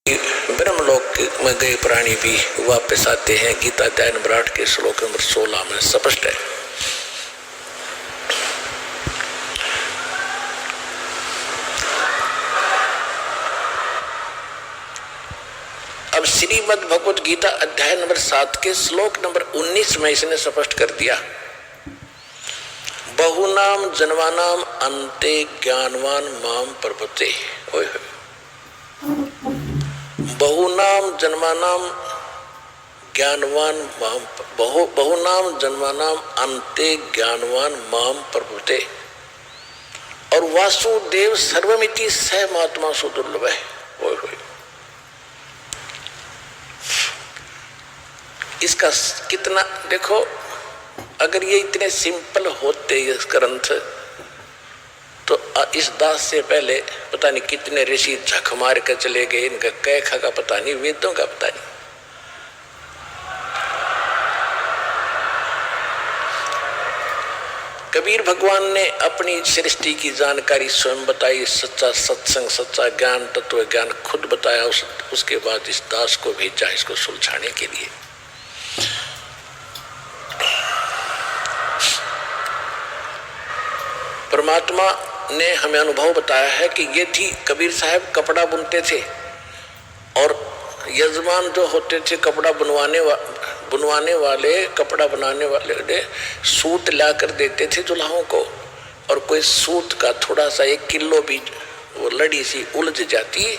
ब्रह्मलोक में गए प्राणी भी वापस आते हैं। गीता अध्याय नंबर 8 के श्लोक नंबर 16 में स्पष्ट है। अब श्रीमद् भगवत गीता अध्याय नंबर 7 के श्लोक नंबर 19 में इसने स्पष्ट कर दिया, बहुनाम जन्मानाम अन्ते ज्ञानवान माम प्रपद्ये। ओए होए, बहुनाम जन्मानाम ज्ञानवान माम बहुनाम जन्मानाम अन्ते ज्ञानवान माम प्रपद्ये और वासुदेव सर्वमिति स महात्मा सुदुर्लभ है। ओए होए, इसका कितना देखो, अगर ये इतने सिंपल होते ये ग्रंथ तो इस दास से पहले पता नहीं कितने ऋषि झक मार कर चले गए। इनका कैखा का पता नहीं, वेदों का पता नहीं। कबीर भगवान ने अपनी सृष्टि की जानकारी स्वयं बताई, सच्चा सत्संग, सच्चा ज्ञान, तत्व ज्ञान खुद बताया। उसके बाद इस दास को भेजा इसको सुलझाने के लिए। परमात्मा ने हमें अनुभव बताया है कि ये थी कबीर साहब कपड़ा बुनते थे और यजमान जो होते थे कपड़ा बुनवाने वाले, कपड़ा बनाने वाले सूत ला कर देते थे दुल्हाओं को, और कोई सूत का थोड़ा सा 1 किलो भी वो लड़ी सी उलझ जाती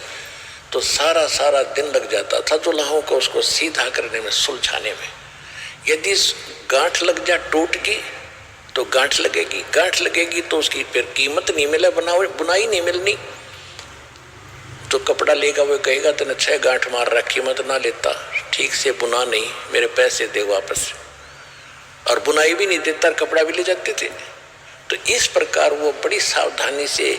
तो सारा दिन लग जाता था दुल्हाओं को उसको सीधा करने में, सुलझाने में। यदि गांठ लग जा टूट की तो गांठ लगेगी तो उसकी फिर कीमत नहीं मिले, बुनाई नहीं मिलनी। तो कपड़ा लेगा वो कहेगा तूने 6 गांठ मार रहा, कीमत ना लेता, ठीक से बुना नहीं, मेरे पैसे दे वापस। और बुनाई भी नहीं देता, कपड़ा भी ले जाते थे। तो इस प्रकार वो बड़ी सावधानी से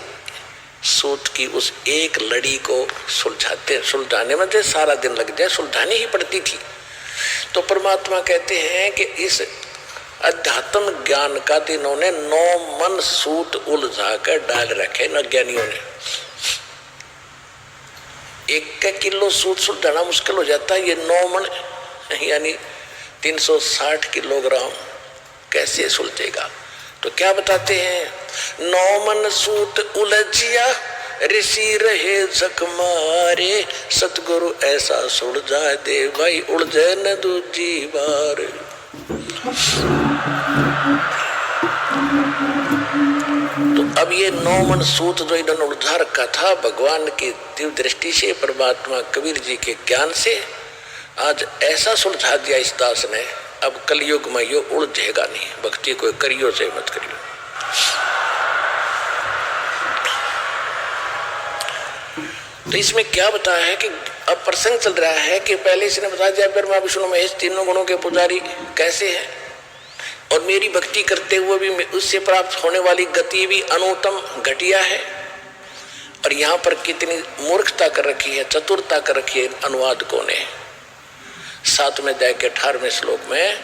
सूत की उस एक लड़ी को सुलझाने में जो सारा दिन लग जाए, सुलझानी ही पड़ती थी। तो परमात्मा कहते हैं कि इस अध्यात्म ज्ञान का तो इन्होंने 9 मन सूत उलझा कर डाल रखे न ज्ञानियों ने। 1 किलो सूत सुलझाना मुश्किल हो जाता है, ये 9 मन यानी 360 किलोग्राम कैसे सुलझेगा। तो क्या बताते हैं, 9 मन सूत उलझिया ऋषि रहे झक मारे, सतगुरु ऐसा सुलझा दे भाई उलझे न दूजी बार। तो अब ये 9 मन सूत जो इन्होंने उलझा रखा था भगवान की दिव्य दृष्टि से, परमात्मा कबीर जी के ज्ञान से आज ऐसा सुलझा दिया इस दास ने, अब कलयुग में ये उलझेगा नहीं। भक्ति को करियो से मत करियो। तो इसमें क्या बताया है कि अब प्रसंग चल रहा है कि पहले इसने बता दिया ब्रह्मा विष्णु महेश तीनों गुणों के पुजारी कैसे हैं, और मेरी भक्ति करते हुए भी उससे प्राप्त होने वाली गति भी अनुत्तम घटिया है। और यहाँ पर कितनी मूर्खता कर रखी है, चतुरता कर रखी है अनुवादकों ने। 7वें अध्याय के 18वें श्लोक में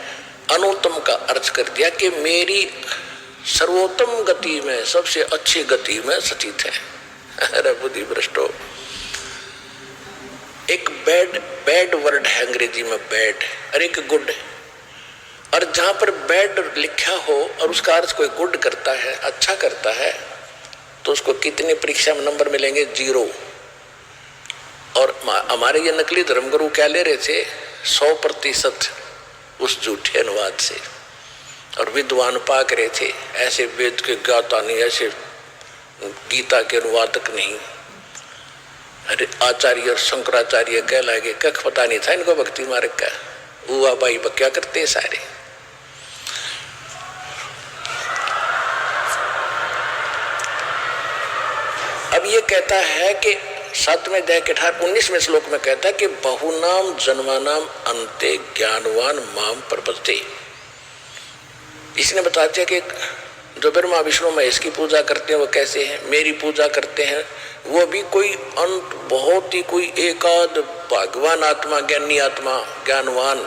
अनुत्तम का अर्थ कर दिया कि मेरी सर्वोत्तम गति में, सबसे अच्छी गति में स्थित है। अरे बुद्धि भ्रष्टो, एक बैड वर्ड है अंग्रेजी में बैड, और एक गुड। और जहां पर बैड लिखा हो और उसका अर्थ कोई गुड करता है, अच्छा करता है, तो उसको कितने परीक्षा में नंबर मिलेंगे? 0। और हमारे ये नकली धर्मगुरु क्या ले रहे थे? 100% उस झूठे अनुवाद से। और विद्वान पाक रहे थे, ऐसे वेद के ज्ञाता नहीं, ऐसे गीता के अनुवादक नहीं। अरे आचार्य और शंकराचार्य कह लगे, कख पता नहीं था इनको भक्ति मार्ग का। हुआ भाई क्या करते सारे। अब ये कहता है कि 7वें अध्याय के 19वें श्लोक में कहता है कि बहुनाम जन्मानाम अन्ते ज्ञानवान माम प्रपद्ये। इसने बता दिया कि जो ब्रह्मा विष्णु महेश की पूजा करते हैं वो कैसे हैं, मेरी पूजा करते हैं वो भी कोई अंत बहुत ही कोई एकाध भगवान आत्मा, ज्ञानी आत्मा, ज्ञानवान,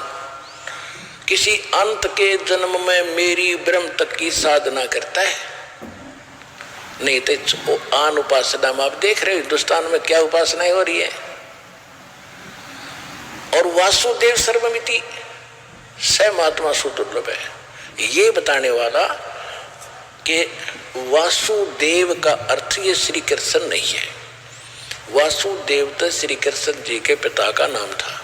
किसी अंत के जन्म में मेरी ब्रह्म तक की साधना करता है। नहीं तो आन उपासना में आप देख रहे हो हिंदुस्तान में क्या उपासनाएं हो रही है। और वासुदेव सर्वमिति स महात्मा सुदुर्लभ है। ये बताने वाला कि वासुदेव का अर्थ ये श्री कृष्ण नहीं है। वासुदेव तो श्री कृष्ण जी के पिता का नाम था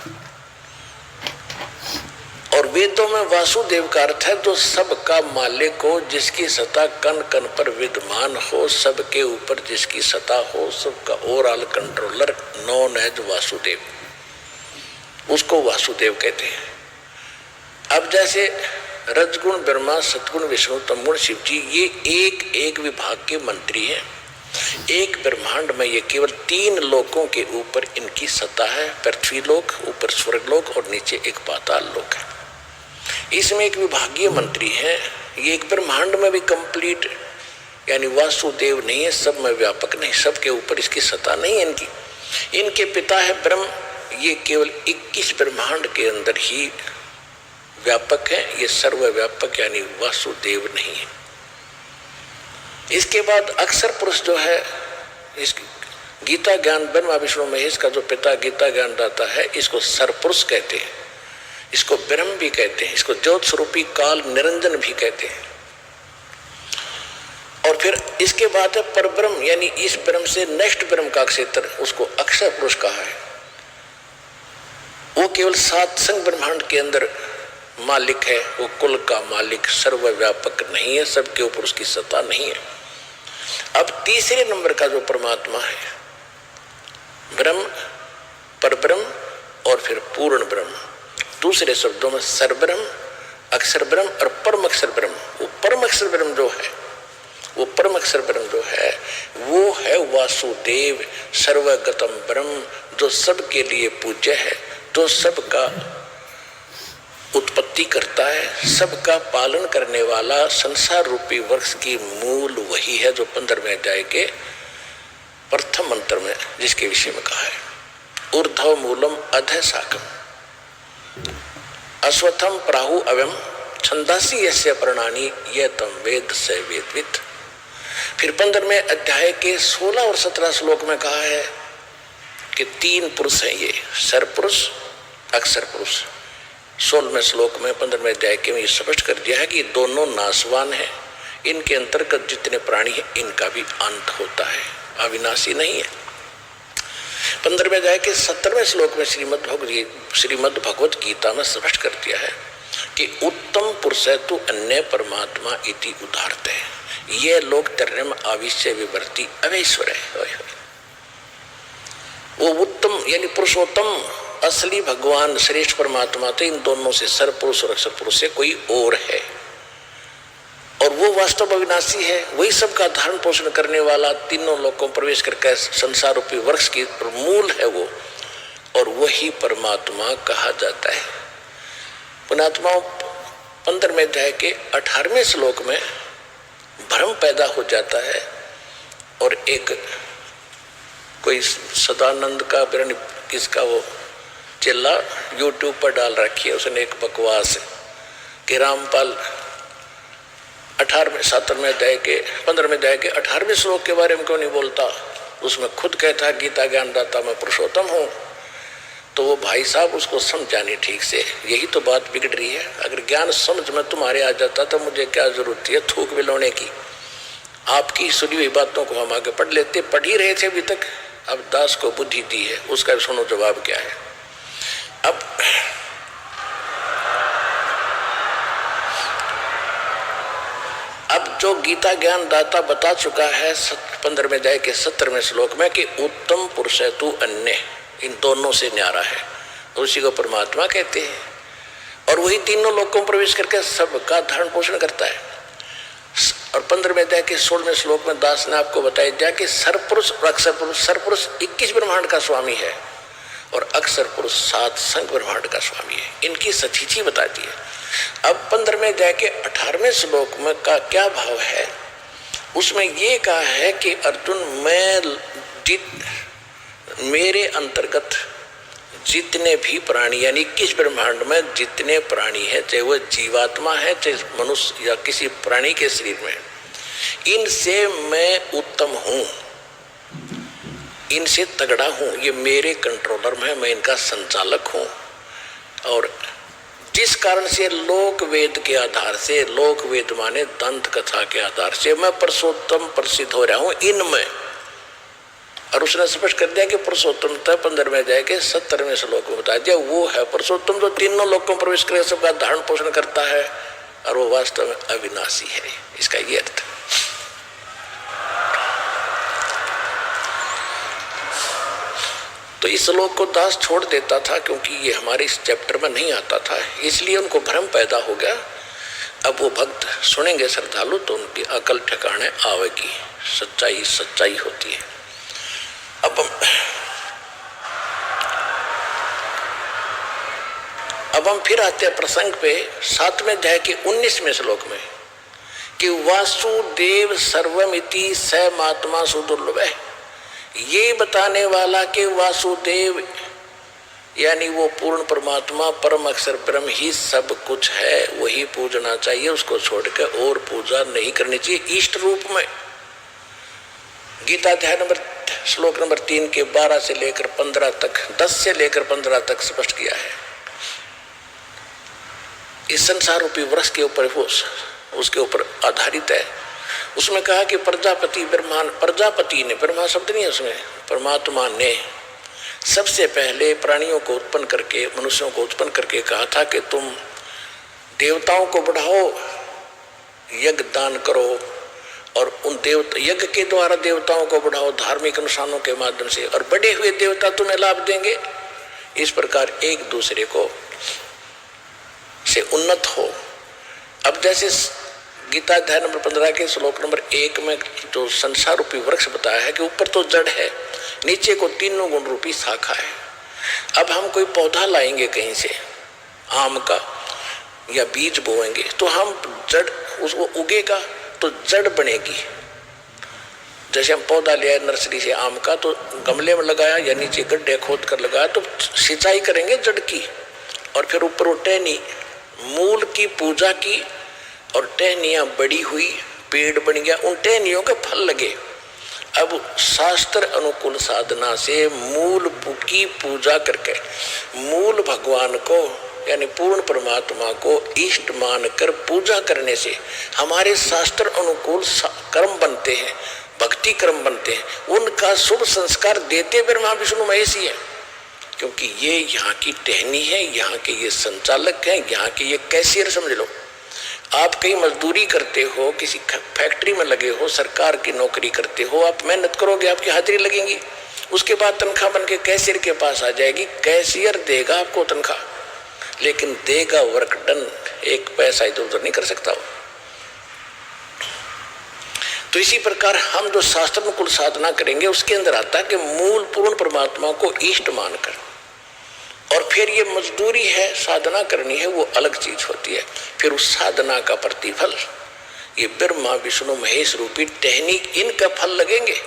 और वेदों में वासुदेव का अर्थ है जो सबका मालिक हो, जिसकी सत्ता कण कण पर विद्यमान हो, सबके ऊपर जिसकी सत्ता हो, सबका overall controller, known as Vasudev, उसको वासुदेव कहते हैं। अब जैसे रजगुण ब्रह्मा, सतगुण विष्णु, तमगुण शिव जी, ये एक एक विभाग के मंत्री हैं। एक ब्रह्मांड में ये केवल 3 लोकों के ऊपर इनकी सत्ता है, पृथ्वी लोक, ऊपर स्वर्ग लोक और नीचे एक पाताल लोक है। इसमें एक विभागीय मंत्री है। ये एक ब्रह्मांड में भी कंप्लीट यानी वासुदेव नहीं है, सब में व्यापक नहीं, सबके ऊपर इसकी सत्ता नहीं है इनकी। इनके पिता है ब्रह्म, ये केवल 21 ब्रह्मांड के अंदर ही व्यापक है, ये सर्वव्यापक यानी वासुदेव नहीं है। इसके बाद अक्षर पुरुष जो है, इस गीता ज्ञान ब्रह्मा विष्णु महेश का जो पिता गीता ज्ञान दाता है, इसको सरपुरुष कहते हैं, इसको ब्रह्म भी कहते हैं, इसको ज्योत स्वरूपी काल निरंजन भी कहते हैं। और फिर इसके बाद है परब्रह्म, यानी इस ब्रह्म से नेक्स्ट ब्रह्म का क्षेत्र, उसको अक्षर पुरुष कहा है। वो केवल 7 संग ब्रह्मांड के अंदर मालिक है, वो कुल का मालिक, सर्वव्यापक नहीं है, सबके ऊपर उसकी सत्ता नहीं है। अब तीसरे नंबर का जो परमात्मा है, ब्रह्म, परब्रह्म और फिर पूर्ण ब्रह्म, दूसरे शब्दों में सरब्रह्म, अक्षर ब्रह्म और परम अक्षर ब्रह्म। वो परम अक्षर ब्रह्म जो है, वो परम अक्षर ब्रह्म जो है, वो है वासुदेव सर्वगतम ब्रह्म, जो सबके लिए पूज्य है, जो सबका उत्पत्ति करता है, सबका पालन करने वाला संसार रूपी वृक्ष की मूल वही है, जो 15वें अध्याय के प्रथम मंत्र में जिसके विषय में कहा है, ऊर्ध्व मूलम अधः शाखम अश्वत्थम प्राहु अवयम छंदासी यस्य प्रणानी यह तम वेद से वेदवित। फिर 15वें अध्याय के 16 और 17 श्लोक में कहा है कि 3 पुरुष हैं, ये सरपुरुष, अक्षर पुरुष। 16वें श्लोक में 15वें अध्याय के में ये स्पष्ट कर दिया है कि ये दोनों नाशवान हैं, इनके अंतर्गत जितने प्राणी हैं इनका भी अंत होता है, अविनाशी नहीं है। 15वें अध्याय के 17वें श्लोक में श्रीमद् भगवत गीता में स्पष्ट कर दिया है कि उत्तम पुरुष तु अन्य परमात्मा इति उदाहरते है, ये लोग तर्यम आविश्य विवर्ती अवैश्वर है। वो उत्तम यानी पुरुषोत्तम असली भगवान श्रेष्ठ परमात्मा तो इन दोनों से सरपुरुष और अक्षर पुरुष से कोई और है, और वो वास्तव अविनाशी है, वही सबका धारण पोषण करने वाला, तीनों लोकों प्रवेश करके संसार रूपी वृक्ष की मूल है वो, और वही परमात्मा कहा जाता है। पुणात्माओं 15वें अध्याय के 18वें श्लोक में भ्रम पैदा हो जाता है, और एक कोई सदानंद का किसका वो चिल्ला YouTube पर डाल रखी है, उसने एक बकवास कि रामपाल 15वें अध्याय के 18वें श्लोक के बारे में क्यों नहीं बोलता, उसमें खुद कहता है गीता ज्ञान दाता मैं पुरुषोत्तम हूँ। तो वो भाई साहब उसको समझानी ठीक से, यही तो बात बिगड़ रही है। अगर ज्ञान समझ में तुम्हारे आ जाता तो मुझे क्या जरूरत है थूक बिलोने की। आपकी सुनी हुई बातों को हम आगे पढ़ लेते, पढ़ ही रहे थे अभी तक। अब दास को बुद्धि दी है, उसका सुनो जवाब क्या है। अब जो गीता ज्ञान दाता बता चुका है 15वें अध्याय के 17वें श्लोक में कि उत्तम पुरुष है तू अन्य, इन दोनों से न्यारा है, उसी को परमात्मा कहते हैं, और वही तीनों लोकों में प्रवेश करके सबका धारण पोषण करता है। और 15वें अध्याय के 16वें श्लोक में दास ने आपको बताया दिया कि सरपुरुष और अक्षर पुरुष, सरपुरुष 21 ब्रह्मांड का स्वामी है और अक्षर पुरुष 7 संग ब्रह्मांड का स्वामी है, इनकी सचीची बताती है। अब 15वें अध्याय के 18वें श्लोक में का क्या भाव है, उसमें ये कहा है कि अर्जुन मेरे अंतर्गत जितने भी प्राणी यानी 21 ब्रह्मांड में जितने प्राणी है, चाहे वह जीवात्मा है चाहे मनुष्य या किसी प्राणी के शरीर में, इनसे मैं उत्तम हूँ, इनसे तगड़ा हूँ, ये मेरे कंट्रोलर में है, मैं इनका संचालक हूँ। और जिस कारण से लोक वेद के आधार से, लोक वेद माने दंत कथा के आधार से, मैं पुरुषोत्तम प्रसिद्ध हो रहा हूं इनमें। और उसने स्पष्ट कर दिया कि पुरुषोत्तम 15वें अध्याय के 70वें श्लोक में बता दिया, वो है पुरुषोत्तम जो तीनों लोकों में प्रवेश कर सबका धारण पोषण करता है और वो वास्तव में अविनाशी है। इसका ये अर्थ। तो इस श्लोक को दास छोड़ देता था क्योंकि ये हमारे इस चैप्टर में नहीं आता था, इसलिए उनको भ्रम पैदा हो गया। अब वो भक्त सुनेंगे श्रद्धालु तो उनकी अकल ठिकाने आवेगी, सच्चाई सच्चाई होती है। अब हम फिर आते हैं प्रसंग पे 7वें अध्याय के 19वें श्लोक में कि वासुदेव सर्वमिति स महात्मा सुदुर्लभ है। ये बताने वाला कि वासुदेव यानी वो पूर्ण परमात्मा परम अक्षर ब्रह्म ही सब कुछ है, वही पूजना चाहिए, उसको छोड़कर और पूजा नहीं करनी चाहिए इष्ट रूप में। गीता अध्याय श्लोक नंबर 3 के 12 से लेकर 15 तक, 10 से लेकर 15 तक स्पष्ट किया है। इस संसार रूपी वृक्ष के ऊपर वो उसके ऊपर आधारित है। उसमें कहा कि प्रजापति प्रजापति ने, ब्रह्मा शब्द नहीं है उसमें, परमात्मा ने सबसे पहले प्राणियों को उत्पन्न करके, मनुष्यों को उत्पन्न करके कहा था कि तुम देवताओं को बढ़ाओ, यज्ञ दान करो और उन देवता यज्ञ के द्वारा देवताओं को बढ़ाओ धार्मिक अनुष्ठानों के माध्यम से, और बढ़े हुए देवता तुम्हें लाभ देंगे। इस प्रकार एक दूसरे को से उन्नत हो। अब जैसे गीता अध्याय नंबर 15 के श्लोक नंबर 1 में जो संसार रूपी वृक्ष बताया है कि ऊपर तो जड़ है, नीचे को तीनों गुण रूपी शाखा है। अब हम कोई पौधा लाएंगे कहीं से, आम का, या बीज बोएंगे तो हम जड़ उसको उगेगा तो जड़ बनेगी। जैसे हम पौधा लिया नर्सरी से आम का, तो गमले में लगाया या नीचे गड्ढे खोद कर लगाया तो सिंचाई करेंगे जड़ की, और फिर ऊपर वो टहनी मूल की पूजा की और टहनियां बड़ी हुई, पेड़ बन गया, उन टहनियों के फल लगे। अब शास्त्र अनुकूल साधना से मूल की पूजा करके मूल भगवान को यानी पूर्ण परमात्मा को इष्ट मानकर पूजा करने से हमारे शास्त्र अनुकूल कर्म बनते हैं, भक्ति कर्म बनते हैं। उनका शुभ संस्कार देते ब्रह्मा विष्णु महेश ही है, क्योंकि ये यहाँ की टहनी है, यहाँ के ये संचालक हैं, यहाँ के ये कैशियर समझ लो। आप कहीं मजदूरी करते हो, किसी फैक्ट्री में लगे हो, सरकार की नौकरी करते हो, आप मेहनत करोगे, आपकी हाजिरी लगेगी, उसके बाद तनख्वाह बन के कैशियर के पास आ जाएगी। कैशियर देगा आपको तनख्वाह, लेकिन देगा वर्क डन, एक पैसा इधर उधर नहीं कर सकता। तो इसी प्रकार हम जो शास्त्रानुकूल साधना करेंगे उसके अंदर आता है कि मूल पूर्ण परमात्मा को इष्ट मानकर, और फिर ये मजदूरी है, साधना करनी है, वो अलग चीज होती है। फिर उस साधना का प्रतिफल ये ब्रह्मा विष्णु महेश रूपी टहनी, इनका फल लगेंगे।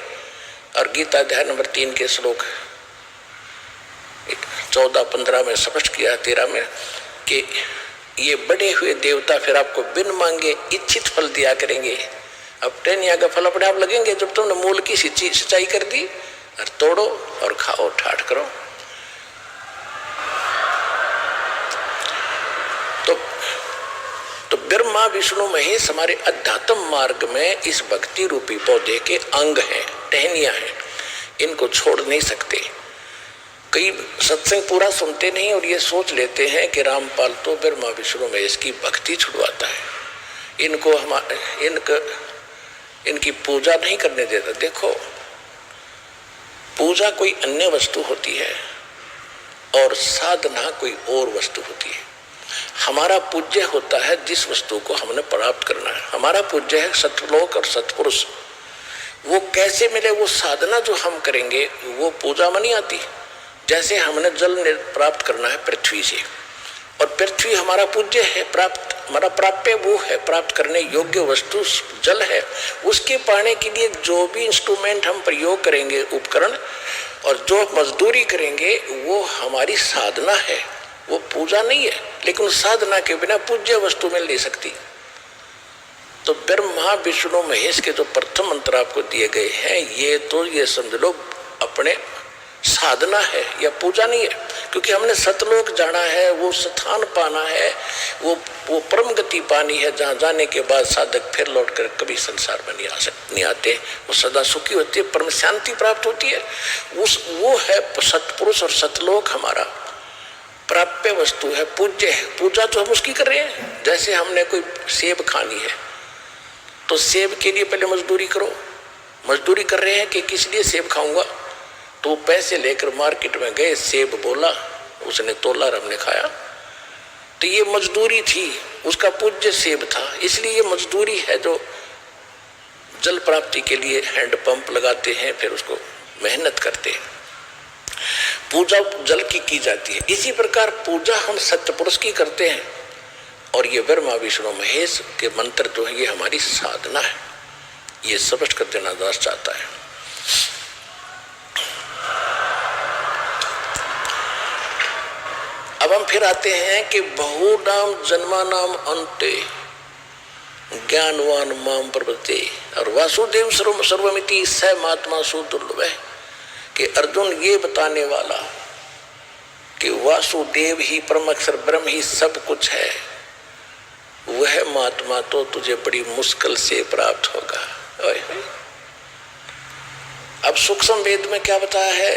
और गीता अध्याय नंबर 3 के श्लोक 14-15 में स्पष्ट किया, 13 में कि ये बढ़े हुए देवता फिर आपको बिन मांगे इच्छित फल दिया करेंगे। अब टहनिया का फल अपने आप लगेंगे जब तुमने मूल की सिंचाई कर दी, और तोड़ो और खाओ, ठाठ करो। तो ब्रह्मा विष्णु महेश हमारे अध्यात्म मार्ग में इस भक्ति रूपी पौधे के अंग हैं, टहनियां हैं, इनको छोड़ नहीं सकते। कई सत्संग पूरा सुनते नहीं और ये सोच लेते हैं कि रामपाल तो ब्रह्मा विष्णु महेश की भक्ति छुड़वाता है, इनकी पूजा नहीं करने देता। देखो, पूजा कोई अन्य वस्तु होती है और साधना कोई और वस्तु होती है। हमारा पूज्य होता है जिस वस्तु को हमने प्राप्त करना है। हमारा पूज्य है सतलोक और सतपुरुष। वो कैसे मिले? वो साधना जो हम करेंगे वो पूजा में नहीं आती। जैसे हमने जल प्राप्त करना है पृथ्वी से, और पृथ्वी हमारा पूज्य है, हमारा प्राप्य वो है, प्राप्त करने योग्य वस्तु जल है। उसके पाने के लिए जो भी इंस्ट्रूमेंट हम प्रयोग करेंगे, उपकरण, और जो मजदूरी करेंगे, वो हमारी साधना है, वो पूजा नहीं है। लेकिन साधना के बिना पूज्य वस्तु मिल नहीं सकती। तो ब्रह्मा विष्णु महेश के जो प्रथम मंत्र आपको दिए गए हैं, ये तो ये समझ लो अपने साधना है या पूजा नहीं है, क्योंकि हमने सतलोक जाना है, वो स्थान पाना है, वो परम गति पानी है जहाँ जाने के बाद साधक फिर लौट कर कभी संसार में नहीं आते। वो सदा सुखी होती है, परम शांति प्राप्त होती है। वो है सतपुरुष और सतलोक हमारा प्राप्य वस्तु है, पूज्य है। पूजा तो हम उसकी कर रहे हैं। जैसे हमने कोई सेब खानी है तो सेब के लिए पहले मजदूरी करो। मजदूरी कर रहे हैं कि किस लिए सेब खाऊंगा, तो पैसे लेकर मार्केट में गए, सेब बोला, उसने तोला और हमने खाया। तो ये मजदूरी थी, उसका पूज्य सेब था। इसलिए ये मजदूरी है जो जल प्राप्ति के लिए हैंड पंप लगाते हैं, फिर उसको मेहनत करते हैं। पूजा जल की जाती है। इसी प्रकार पूजा हम सत्य पुरुष की करते हैं। और ये ब्रह्मा विष्णु महेश के मंत्र जो है ये हमारी साधना है। ये स्पष्ट कर देना दास चाहता है। अब हम फिर आते हैं कि बहुनाम जन्मानाम अन्ते ज्ञानवान माम प्रपद्ये, और वासुदेव सर्वमिति स महात्मा सुदुर्लभ है कि अर्जुन ये बताने वाला कि वासुदेव ही परम अक्षर ब्रह्म ही सब कुछ है, वह महात्मा तो तुझे बड़ी मुश्किल से प्राप्त होगा। अब सूक्ष्म वेद में क्या बताया है?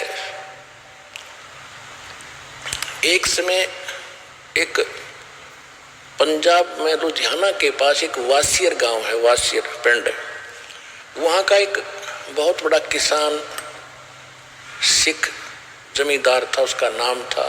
एक समय एक पंजाब में लुधियाना के पास एक वासियर गांव है, वासियर पिंड। वहां का एक बहुत बड़ा किसान सिख जमींदार था, उसका नाम था।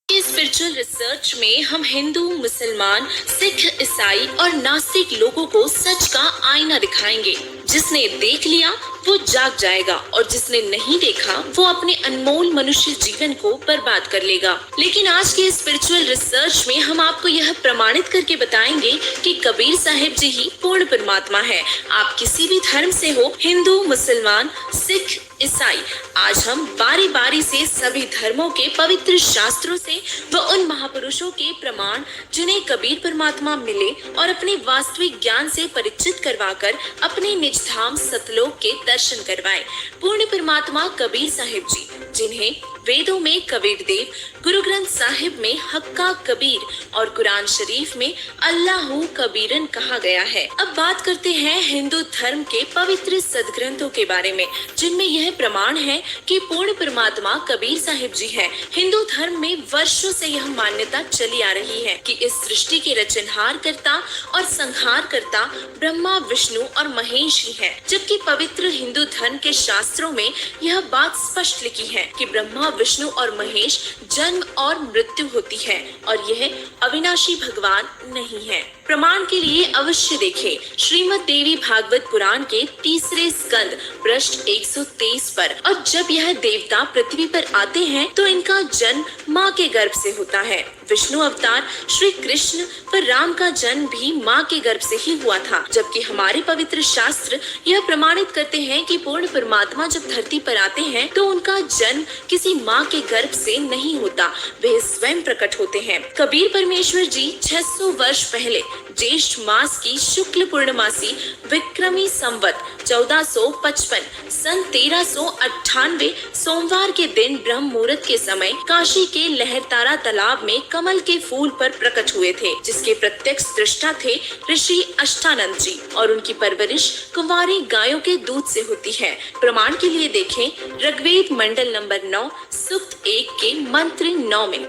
स्पिरिचुअल रिसर्च में हम हिंदू, मुसलमान, सिख, ईसाई और नास्तिक लोगों को सच का आईना दिखाएंगे। जिसने देख लिया वो जाग जाएगा और जिसने नहीं देखा वो अपने अनमोल मनुष्य जीवन को बर्बाद कर लेगा। लेकिन आज के स्पिरिचुअल रिसर्च में हम आपको यह प्रमाणित करके बताएंगे कि कबीर साहिब जी ही पूर्ण परमात्मा है। आप किसी भी धर्म से हो, हिंदू, मुसलमान, सिख, ईसाई, आज हम बारी बारी से सभी धर्मों के पवित्र शास्त्रों से व उन महापुरुषों के प्रमाण जिन्हें कबीर परमात्मा मिले और अपने वास्तविक ज्ञान से परिचित करवाकर अपने निज धाम सतलोक के दर्शन करवाए। पूर्ण परमात्मा कबीर साहिब जी, जिन्हें वेदों में कबीर देव, गुरु ग्रंथ साहिब में हक्का कबीर और कुरान शरीफ में अल्लाहू कबीरन कहा गया है। अब बात करते हैं हिंदू धर्म के पवित्र सदग्रंथों के बारे में, जिनमें यह प्रमाण है कि पूर्ण परमात्मा कबीर साहिब जी है। हिंदू धर्म में वर्षों से यह मान्यता चली आ रही है कि इस सृष्टि के रचनहार करता और संहार करता ब्रह्मा, विष्णु और महेश ही है। जबकि पवित्र हिंदू धर्म के शास्त्रों में यह बात स्पष्ट लिखी है कि ब्रह्मा, विष्णु और महेश जन्म और मृत्यु होती है और यह अविनाशी भगवान नहीं है। प्रमाण के लिए अवश्य देखें श्रीमद् देवी भागवत पुराण के 3 स्कंद पृष्ठ 123 पर। और जब यह देवता पृथ्वी पर आते हैं तो इनका जन्म माँ के गर्भ से होता है। विष्णु अवतार श्री कृष्ण पर राम का जन्म भी माँ के गर्भ से ही हुआ था। जबकि हमारे पवित्र शास्त्र यह प्रमाणित करते हैं कि पूर्ण परमात्मा जब धरती पर आते हैं तो उनका जन्म किसी माँ के गर्भ से नहीं होता, वे स्वयं प्रकट होते हैं। कबीर परमेश्वर जी 600 वर्ष पहले ज्येष्ठ मास की शुक्ल पूर्णमासी विक्रमी संवत 1455 सन 1398 सोमवार के दिन ब्रह्म मुहूर्त के समय काशी के लहरतारा तालाब में कमल के फूल पर प्रकट हुए थे, जिसके प्रत्यक्ष दृष्टा थे ऋषि अष्टानंद जी और उनकी परवरिश कुंवारी गायों के दूध से होती है। प्रमाण के लिए देखें ऋग्वेद मंडल नंबर 9 सूक्त 1 के मंत्र 9 में।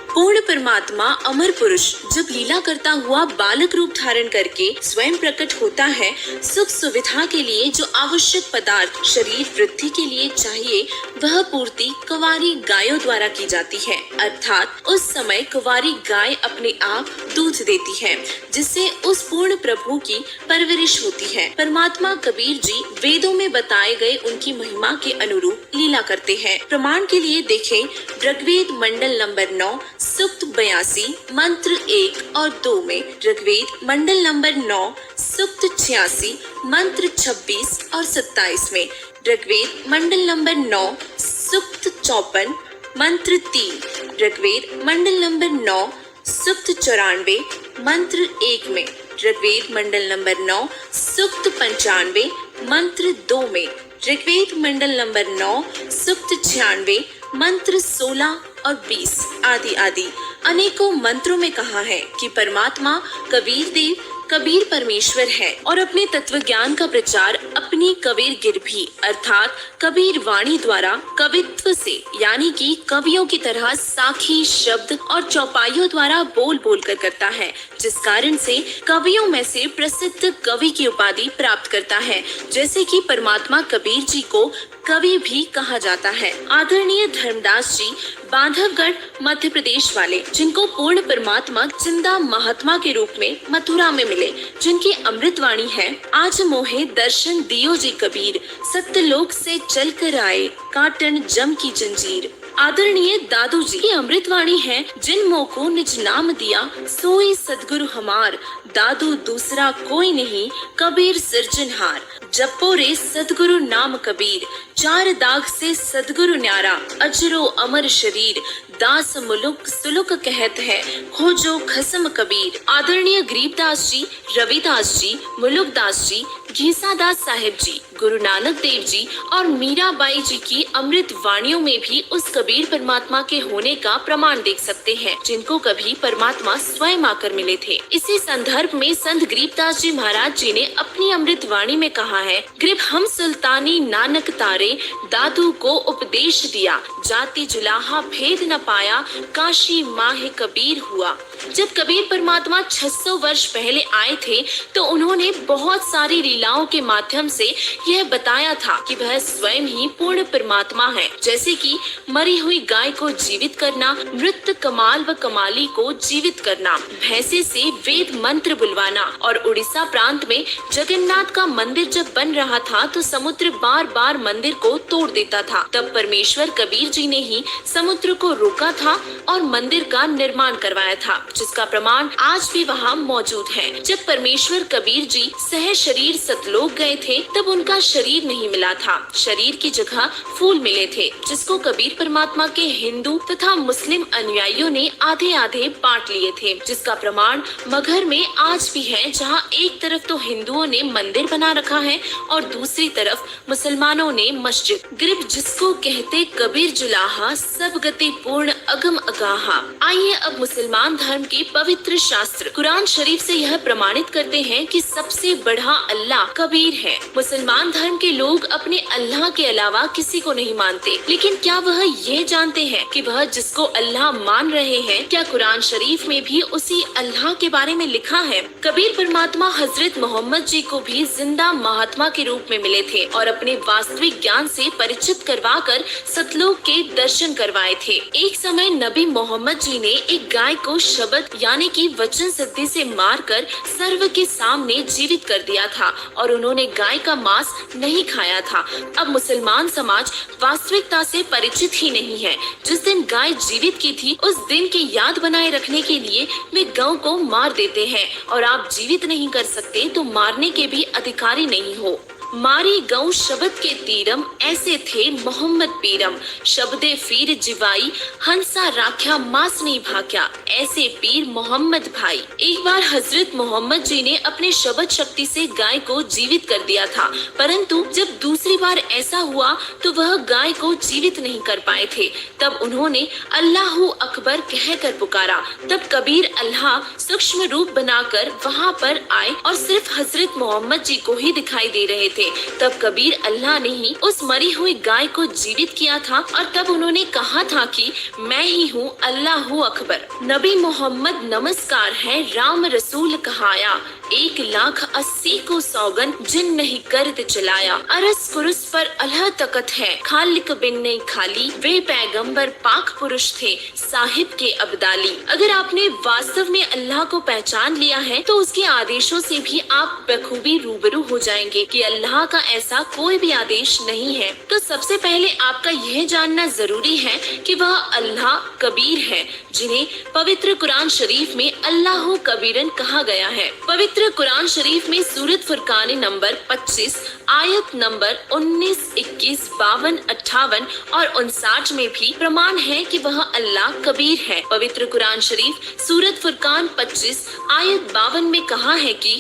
पूर्ण परमात्मा अमर पुरुष जब लीला करता हुआ बालक रूप धारण करके स्वयं प्रकट होता है, सुख सुविधा के लिए जो आवश्यक पदार्थ शरीर वृद्धि के लिए चाहिए वह पूर्ति कुंवारी गायों द्वारा की जाती है। अर्थात उस समय कुंवारी गाय अपने आप दूध देती है, जिससे उस पूर्ण प्रभु की परवरिश होती है। परमात्मा कबीर जी वेदों में बताए गए उनकी महिमा के अनुरूप लीला करते हैं। प्रमाण के लिए देखें ऋग्वेद मंडल नंबर 9 सूक्त 82 मंत्र 1 और 2 में, ऋग्वेद मंडल नंबर 9 सूक्त 86 मंत्र 26 और 27 में, ऋग्वेद मंडल नंबर 9 सूक्त 54 मंत्र 3, ऋग्वेद मंडल नंबर 9 सूक्त 94 मंत्र 1 में, ऋग्वेद मंडल नंबर 9 सूक्त 95 मंत्र 2 में, ऋग्वेद मंडल नंबर 9 सूक्त 96 मंत्र 16 और 20 आदि आदि अनेकों मंत्रों में कहा है कि परमात्मा कबीर देव कबीर परमेश्वर है और अपने तत्व ज्ञान का प्रचार अपनी कबीर गिरभी अर्थात कबीर वाणी द्वारा कवित्व से यानी कि कवियों की तरह साखी शब्द और चौपाइयों द्वारा बोल बोल कर करता है, जिस कारण से कवियों में से प्रसिद्ध कवि की उपाधि प्राप्त करता है। जैसे कि परमात्मा कबीर जी को कवि भी कहा जाता है। आदरणीय धर्मदास जी बांधवगढ़ मध्य प्रदेश वाले, जिनको पूर्ण परमात्मा जिंदा महात्मा के रूप में मथुरा में मिले, जिनकी अमृतवाणी है, आज मोहे दर्शन दियो जी कबीर, सत्यलोक से चल कर आए काटन जम की जंजीर। आदरणीय दादू जी की अमृतवाणी है, जिन मोह को निज नाम दिया सोई सदगुरु हमार, दादू दूसरा कोई नहीं कबीर सिरजनहार। जपो रे सदगुरु नाम कबीर, चार दाग से सदगुरु न्यारा, अजरो अमर शरीर, दास मुलुक सुलुक कहत है, खोजो खसम कबीर। आदरणीय गरीबदास जी, रविदास जी, मुलुकदास जी, घीसादास साहिब जी, गुरु नानक देव जी और मीराबाई जी की अमृत वाणियों में भी उस कबीर परमात्मा के होने का प्रमाण देख सकते हैं, जिनको कभी परमात्मा स्वयं आकर मिले थे। इसी संदर्भ में संत गरीबदास जी महाराज जी ने अपनी अमृत वाणी में कहा है, गरीब हम सुल्तानी नानक तारे, दादू को उपदेश दिया, जाति जुलाहा भेद न पाया, काशी माहे कबीर हुआ। जब कबीर परमात्मा 600 वर्ष पहले आए थे तो उन्होंने बहुत सारी लीलाओं के माध्यम से यह बताया था कि वह स्वयं ही पूर्ण परमात्मा है। जैसे कि मरी हुई गाय को जीवित करना, मृत कमाल व कमाली को जीवित करना, भैंसे से वेद मंत्र बुलवाना और उड़ीसा प्रांत में जगन्नाथ का मंदिर जब बन रहा था तो समुद्र बार बार मंदिर को तोड़ देता था। तब परमेश्वर कबीर जी ने ही समुद्र को रोका था और मंदिर का निर्माण करवाया था, जिसका प्रमाण आज भी वहाँ मौजूद है। जब परमेश्वर कबीर जी सह शरीर सतलोक गए थे तब उनका शरीर नहीं मिला था, शरीर की जगह फूल मिले थे, जिसको कबीर परमात्मा के हिंदू तथा मुस्लिम अनुयायियों ने आधे आधे बांट लिए थे, जिसका प्रमाण मगहर में आज भी है, जहाँ एक तरफ तो हिंदुओं ने मंदिर बना रखा है और दूसरी तरफ मुसलमानों ने मस्जिद। गिरब जिसको कहते कबीर जुलाहा, सब गति पूर्ण अगम अगाहा। आइए अब मुसलमान धर्म के पवित्र शास्त्र कुरान शरीफ से यह प्रमाणित करते हैं कि सबसे बड़ा अल्लाह कबीर है। मुसलमान धर्म के लोग अपने अल्लाह के अलावा किसी को नहीं मानते, लेकिन क्या वह ये जानते हैं कि वह जिसको अल्लाह मान रहे हैं, क्या कुरान शरीफ में भी उसी अल्लाह के बारे में लिखा है? कबीर परमात्मा हजरत मोहम्मद जी को भी जिंदा महात्मा के रूप में मिले थे और अपने वास्तविक ज्ञान से परिचित करवाकर सतलोक के दर्शन करवाए थे। एक समय नबी मोहम्मद जी ने एक गाय को शब्द यानी कि वचन सिद्धि से मारकर सर्व के सामने जीवित कर दिया था और उन्होंने गाय का मांस नहीं खाया था। अब मुसलमान समाज वास्तविकता से परिचित ही नहीं है। जिस दिन गाय जीवित की थी उस दिन की याद बनाए रखने के लिए वे गौ को मार देते हैं और आप जीवित नहीं कर सकते तो मारने के भी अधिकारी नहीं हो। मारी गौ शब्द के तीरम, ऐसे थे मोहम्मद पीरम, शब्दे फीर जिवाई, हंसा राख्या मास नहीं भाग्या, ऐसे पीर मोहम्मद भाई। एक बार हजरत मोहम्मद जी ने अपने शब्द शक्ति से गाय को जीवित कर दिया था, परंतु जब दूसरी बार ऐसा हुआ तो वह गाय को जीवित नहीं कर पाए थे। तब उन्होंने अल्लाहू अकबर कहकर पुकारा। तब कबीर अल्लाह सूक्ष्म रूप बनाकर वहाँ पर आए और सिर्फ हजरत मोहम्मद जी को ही दिखाई दे रहे थे। तब कबीर अल्लाह ने ही उस मरी हुई गाय को जीवित किया था और तब उन्होंने कहा था कि मैं ही हूँ अल्लाहू अकबर। नबी मोहम्मद नमस्कार है, राम रसूल कहाया, 1,80,000 को सौगन जिन नहीं करत चलाया, अरस कुरुस पर अल्लाह तकत है, खालिक बिन नहीं खाली, वे पैगंबर पाक पुरुष थे, साहिब के अब्दाली। अगर आपने वास्तव में अल्लाह को पहचान लिया है तो उसके आदेशों से भी आप बखूबी रूबरू हो जाएंगे कि अल्लाह का ऐसा कोई भी आदेश नहीं है। तो सबसे पहले आपका यह जानना जरूरी है कि वह अल्लाह कबीर है, जिन्हें पवित्र कुरान शरीफ में अल्लाह कबीरन कहा गया है। पवित्र कुरान शरीफ में सूरत फुरकान नंबर 25 आयत नंबर 19, 21, 52, 58 और 59 में भी प्रमाण है कि वह अल्लाह कबीर है। पवित्र कुरान शरीफ सूरत फुरकान 25 आयत 52 में कहा है कि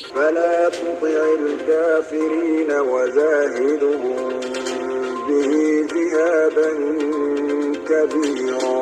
करियो।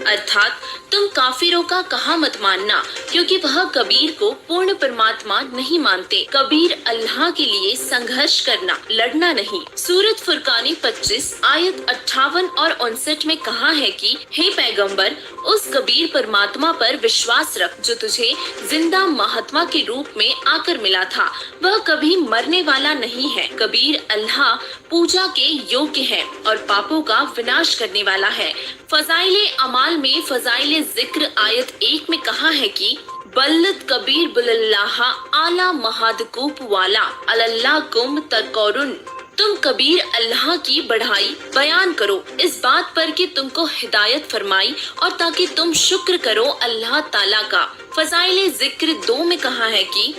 अर्थात तुम काफिरों का कहा मत मानना, क्योंकि वह कबीर को पूर्ण परमात्मा नहीं मानते। कबीर अल्लाह के लिए संघर्ष करना, लड़ना नहीं। सूरत फुरकानी 25 आयत 58 और 59 में कहा है कि हे पैगंबर, उस कबीर परमात्मा पर विश्वास रख जो तुझे जिंदा महात्मा के रूप में आकर मिला था। वह कभी मरने वाला नहीं है। कबीर अल्लाह पूजा के योग्य है और पापों का विनाश करने वाला है। फजाइले अमाल में फजाइले जिक्र आयत 1 में कहा है कि बल्लत कबीर बुल्लाह आला महादकूप वाला अल्लाह कुम तकौरुन। तुम कबीर अल्लाह की बढ़ाई बयान करो इस बात पर कि तुमको हिदायत फरमाई और ताकि तुम शुक्र करो अल्लाह ताला का। फजाइले जिक्र 2 में कहा है कि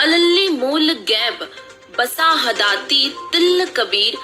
अल्ले मोल गैब बसा हदाती तिल कबीर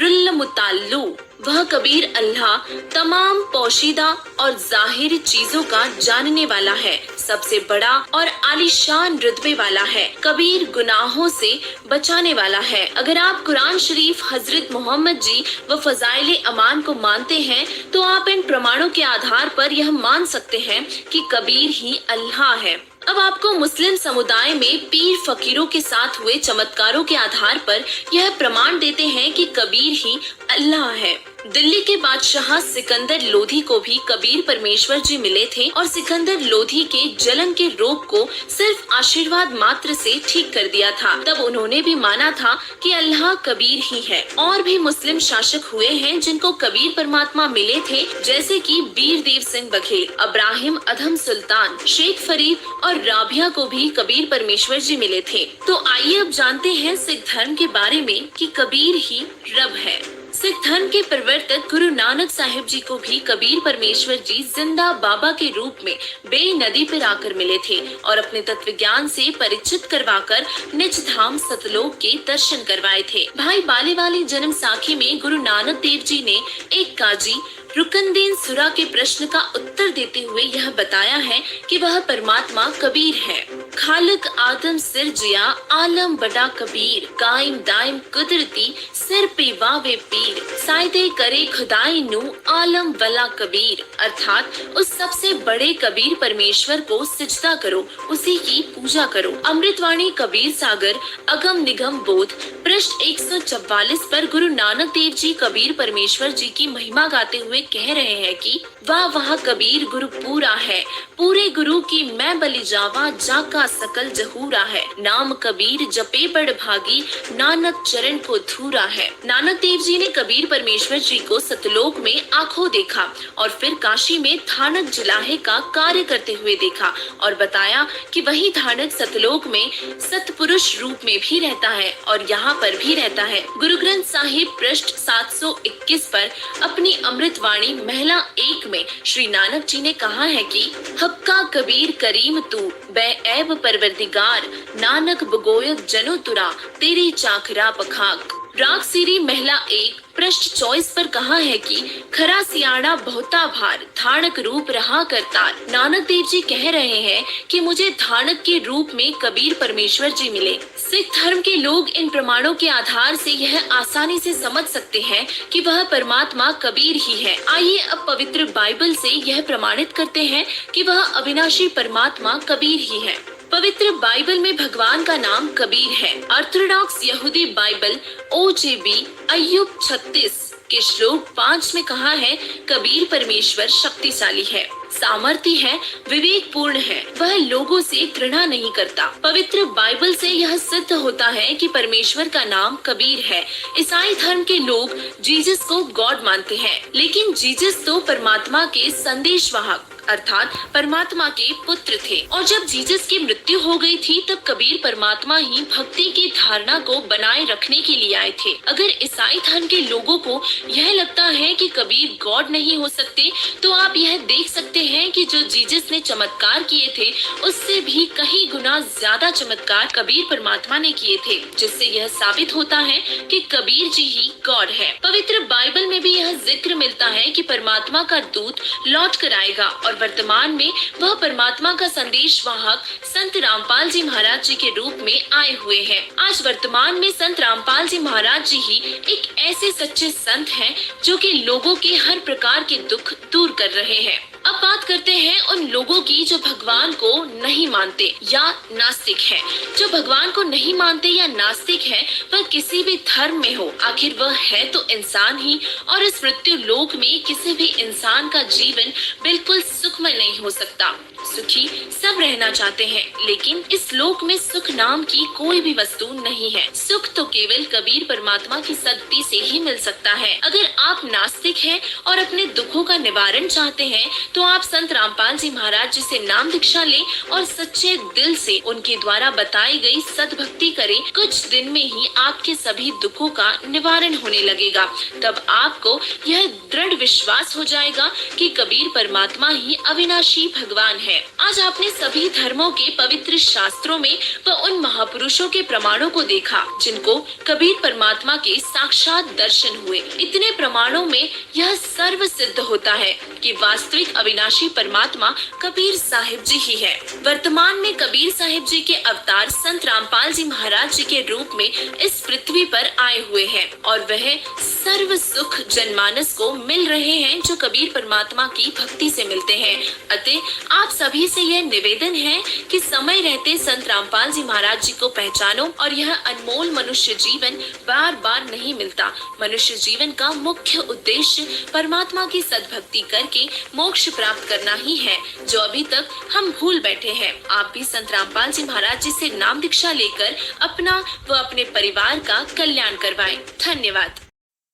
रुल मुताल्लु। वह कबीर अल्लाह तमाम पोशीदा और जाहिर चीजों का जानने वाला है, सबसे बड़ा और आलीशान रुतबे वाला है। कबीर गुनाहों से बचाने वाला है। अगर आप कुरान शरीफ, हजरत मोहम्मद जी व फजाइले अमान को मानते हैं तो आप इन प्रमाणों के आधार पर यह मान सकते हैं कि कबीर ही अल्लाह है। अब आपको मुस्लिम समुदाय में पीर फकीरों के साथ हुए चमत्कारों के आधार पर यह प्रमाण देते हैं कि कबीर ही अल्लाह है। दिल्ली के बादशाह सिकंदर लोधी को भी कबीर परमेश्वर जी मिले थे और सिकंदर लोधी के जलन के रोग को सिर्फ आशीर्वाद मात्र से ठीक कर दिया था। तब उन्होंने भी माना था कि अल्लाह कबीर ही है। और भी मुस्लिम शासक हुए हैं जिनको कबीर परमात्मा मिले थे, जैसे कि वीर देव सिंह बघेल, अब्राहिम अधम सुल्तान, शेख फरीद और राबिया को भी कबीर परमेश्वर जी मिले थे। तो आइए अब जानते हैं सिख धर्म के बारे में कि कबीर ही रब है। सिख धर्म के प्रवर्तक गुरु नानक साहिब जी को भी कबीर परमेश्वर जी जिंदा बाबा के रूप में बे नदी पर आकर मिले थे और अपने तत्व ज्ञान से परिचित करवाकर निज धाम सतलोक के दर्शन करवाए थे। भाई बाले वाली जन्म साखी में गुरु नानक देव जी ने एक काजी रुकनदीन सुरा के प्रश्न का उत्तर देते हुए यह बताया है कि वह परमात्मा कबीर है। खालिक आदम सिर जिया आलम बड़ा कबीर, कायम दायम कुदरती सिर पे वावे पीर, सायदे करे खुदाई नु आलम वला कबीर। अर्थात उस सबसे बड़े कबीर परमेश्वर को सिजदा करो, उसी की पूजा करो। अमृतवाणी कबीर सागर अगम निगम बोध पृष्ठ 144 पर गुरु नानक देव जी कबीर परमेश्वर जी की महिमा गाते हुए कह रहे हैं कि वाह वाह कबीर गुरु पूरा है, पूरे गुरु की मैं बलि जावा जाका सकल जहूरा है। नाम कबीर जपे बड़ भागी नानक चरण को धूरा है। नानक देव जी ने कबीर परमेश्वर जी को सतलोक में आंखों देखा और फिर काशी में थानक जिलाहे का कार्य करते हुए देखा और बताया कि वही थानक सतलोक में सतपुरुष रूप में भी रहता है और यहाँ पर भी रहता है। गुरु ग्रंथ साहिब पृष्ठ 721 पर अपनी अमृतवाणी महिला 1 में श्री नानक जी ने कहा है कि हक्का कबीर करीम तू बेऐब परवरदिगार, नानक बगोयत जनो तुरा तेरी चाखरा पखाक। राग सीरी महिला 1 पृष्ठ 24 पर कहा है कि खरा सियाड़ा बहुता भार थानक रूप रहा करतार। नानक देव जी कह रहे हैं कि मुझे थानक के रूप में कबीर परमेश्वर जी मिले। सिख धर्म के लोग इन प्रमाणों के आधार से यह आसानी से समझ सकते हैं कि वह परमात्मा कबीर ही है। आइए अब पवित्र बाइबल से यह प्रमाणित करते हैं कि वह अविनाशी परमात्मा कबीर ही है। पवित्र बाइबल में भगवान का नाम कबीर है। ऑर्थोडॉक्स यहूदी बाइबल OJB अय्यूब 36 के श्लोक 5 में कहा है कबीर परमेश्वर शक्तिशाली है, सामर्थ्य है, विवेक पूर्ण है, वह लोगों से घृणा नहीं करता। पवित्र बाइबल से यह सिद्ध होता है कि परमेश्वर का नाम कबीर है। ईसाई धर्म के लोग जीसस को गॉड मानते हैं, लेकिन जीसस तो परमात्मा के संदेशवाहक अर्थात परमात्मा के पुत्र थे और जब जीसस की मृत्यु हो गई थी तब कबीर परमात्मा ही भक्ति की धारणा को बनाए रखने के लिए आए थे। अगर ईसाई धर्म के लोगों को यह लगता है कि कबीर गॉड नहीं हो सकते तो आप यह देख सकते हैं कि जो जीसस ने चमत्कार किए थे उससे भी कहीं गुना ज्यादा चमत्कार कबीर परमात्मा ने किए थे, जिससे यह साबित होता है कि कबीर जी ही गॉड है। पवित्र बाइबल में भी यह जिक्र मिलता है कि परमात्मा का दूत लौट कर आएगा और वर्तमान में वह परमात्मा का संदेश वाहक संत रामपाल जी महाराज जी के रूप में आए हुए हैं। आज वर्तमान में संत रामपाल जी महाराज जी ही एक ऐसे सच्चे संत हैं जो कि लोगों के हर प्रकार के दुख दूर कर रहे हैं। अब बात करते हैं उन लोगों की जो भगवान को नहीं मानते या नास्तिक हैं। जो भगवान को नहीं मानते या नास्तिक हैं, वह किसी भी धर्म में हो, आखिर वह है तो इंसान ही, और इस मृत्यु लोक में किसी भी इंसान का जीवन बिल्कुल सुखमय नहीं हो सकता। सुखी सब रहना चाहते हैं, लेकिन इस लोक में सुख नाम की कोई भी वस्तु नहीं है। सुख तो केवल कबीर परमात्मा की सद्गति से ही मिल सकता है। अगर आप नास्तिक हैं और अपने दुखों का निवारण चाहते हैं, तो आप संत रामपाल जी महाराज जी से नाम दीक्षा लें और सच्चे दिल से उनके द्वारा बताई गई सद्भक्ति करें। कुछ दिन में ही आपके सभी दुखों का निवारण होने लगेगा। तब आपको यह दृढ़ विश्वास हो जाएगा कि कबीर परमात्मा ही अविनाशी भगवान है। आज आपने सभी धर्मों के पवित्र शास्त्रों में व उन महापुरुषों के प्रमाणों को देखा जिनको कबीर परमात्मा के साक्षात दर्शन हुए। इतने प्रमाणों में यह सर्व सिद्ध होता है कि वास्तविक अविनाशी परमात्मा कबीर साहिब जी ही है। वर्तमान में कबीर साहिब जी के अवतार संत रामपाल जी महाराज जी के रूप में इस पृथ्वी पर आए हुए हैं और वह सर्व सुख जनमानस को मिल रहे हैं जो कबीर परमात्मा की भक्ति से मिलते हैं। अतः आप सभी से यह निवेदन है कि समय रहते संत रामपाल जी महाराज जी को पहचानो और यह अनमोल मनुष्य जीवन बार बार नहीं मिलता। मनुष्य जीवन का मुख्य उद्देश्य परमात्मा की सद्भक्ति करके मोक्ष प्राप्त करना ही है, जो अभी तक हम भूल बैठे हैं। आप भी संत रामपाल जी महाराज जी से नाम दीक्षा लेकर अपना व अपने परिवार का कल्याण करवाएं। धन्यवाद।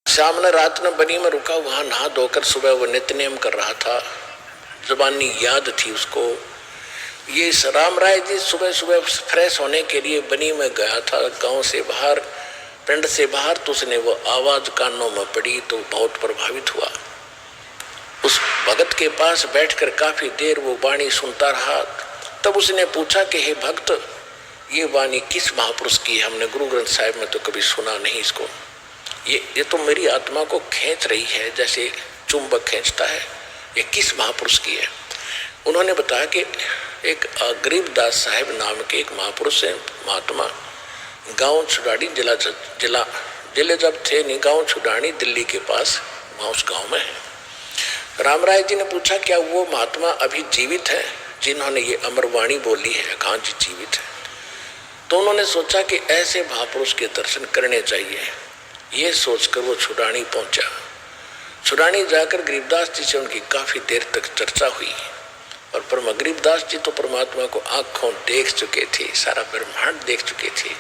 शाम ने रात में बनी में रुका, वहां नहा धोकर सुबह वो नित्यनेम कर रहा था। जुबानी याद थी उसको। ये राम राय जी सुबह सुबह फ्रेश होने के लिए बनी में गया था, गांव से बाहर, पिंड से बाहर। तो उसने वो आवाज कानों में पड़ी तो बहुत प्रभावित हुआ। उस भगत के पास बैठकर काफी देर वो वाणी सुनता रहा। तब उसने पूछा कि हे भक्त, ये वाणी किस महापुरुष की है? हमने गुरु ग्रंथ साहिब में तो कभी सुना नहीं इसको। ये तो मेरी आत्मा को खींच रही है जैसे चुंबक खींचता है। ये किस महापुरुष की है? उन्होंने बताया कि एक गरीबदास साहिब नाम के एक महापुरुष है, महात्मा, गांव छुडानी जिले जब थे नहीं, गांव छुडानी दिल्ली के पास, वहाँ उस गांव में है। रामराय जी ने पूछा क्या वो महात्मा अभी जीवित है जिन्होंने ये अमरवाणी बोली है? कहाँ जी जीवित है। तो उन्होंने सोचा कि ऐसे महापुरुष के दर्शन करने चाहिए। ये सोचकर वो छुडानी पहुंचा। छुडानी जाकर गरीबदास जी से उनकी काफी देर तक चर्चा हुई और परम गरीबदास जी तो परमात्मा को आंखों देख चुके थे, सारा ब्रह्मांड देख चुके थे।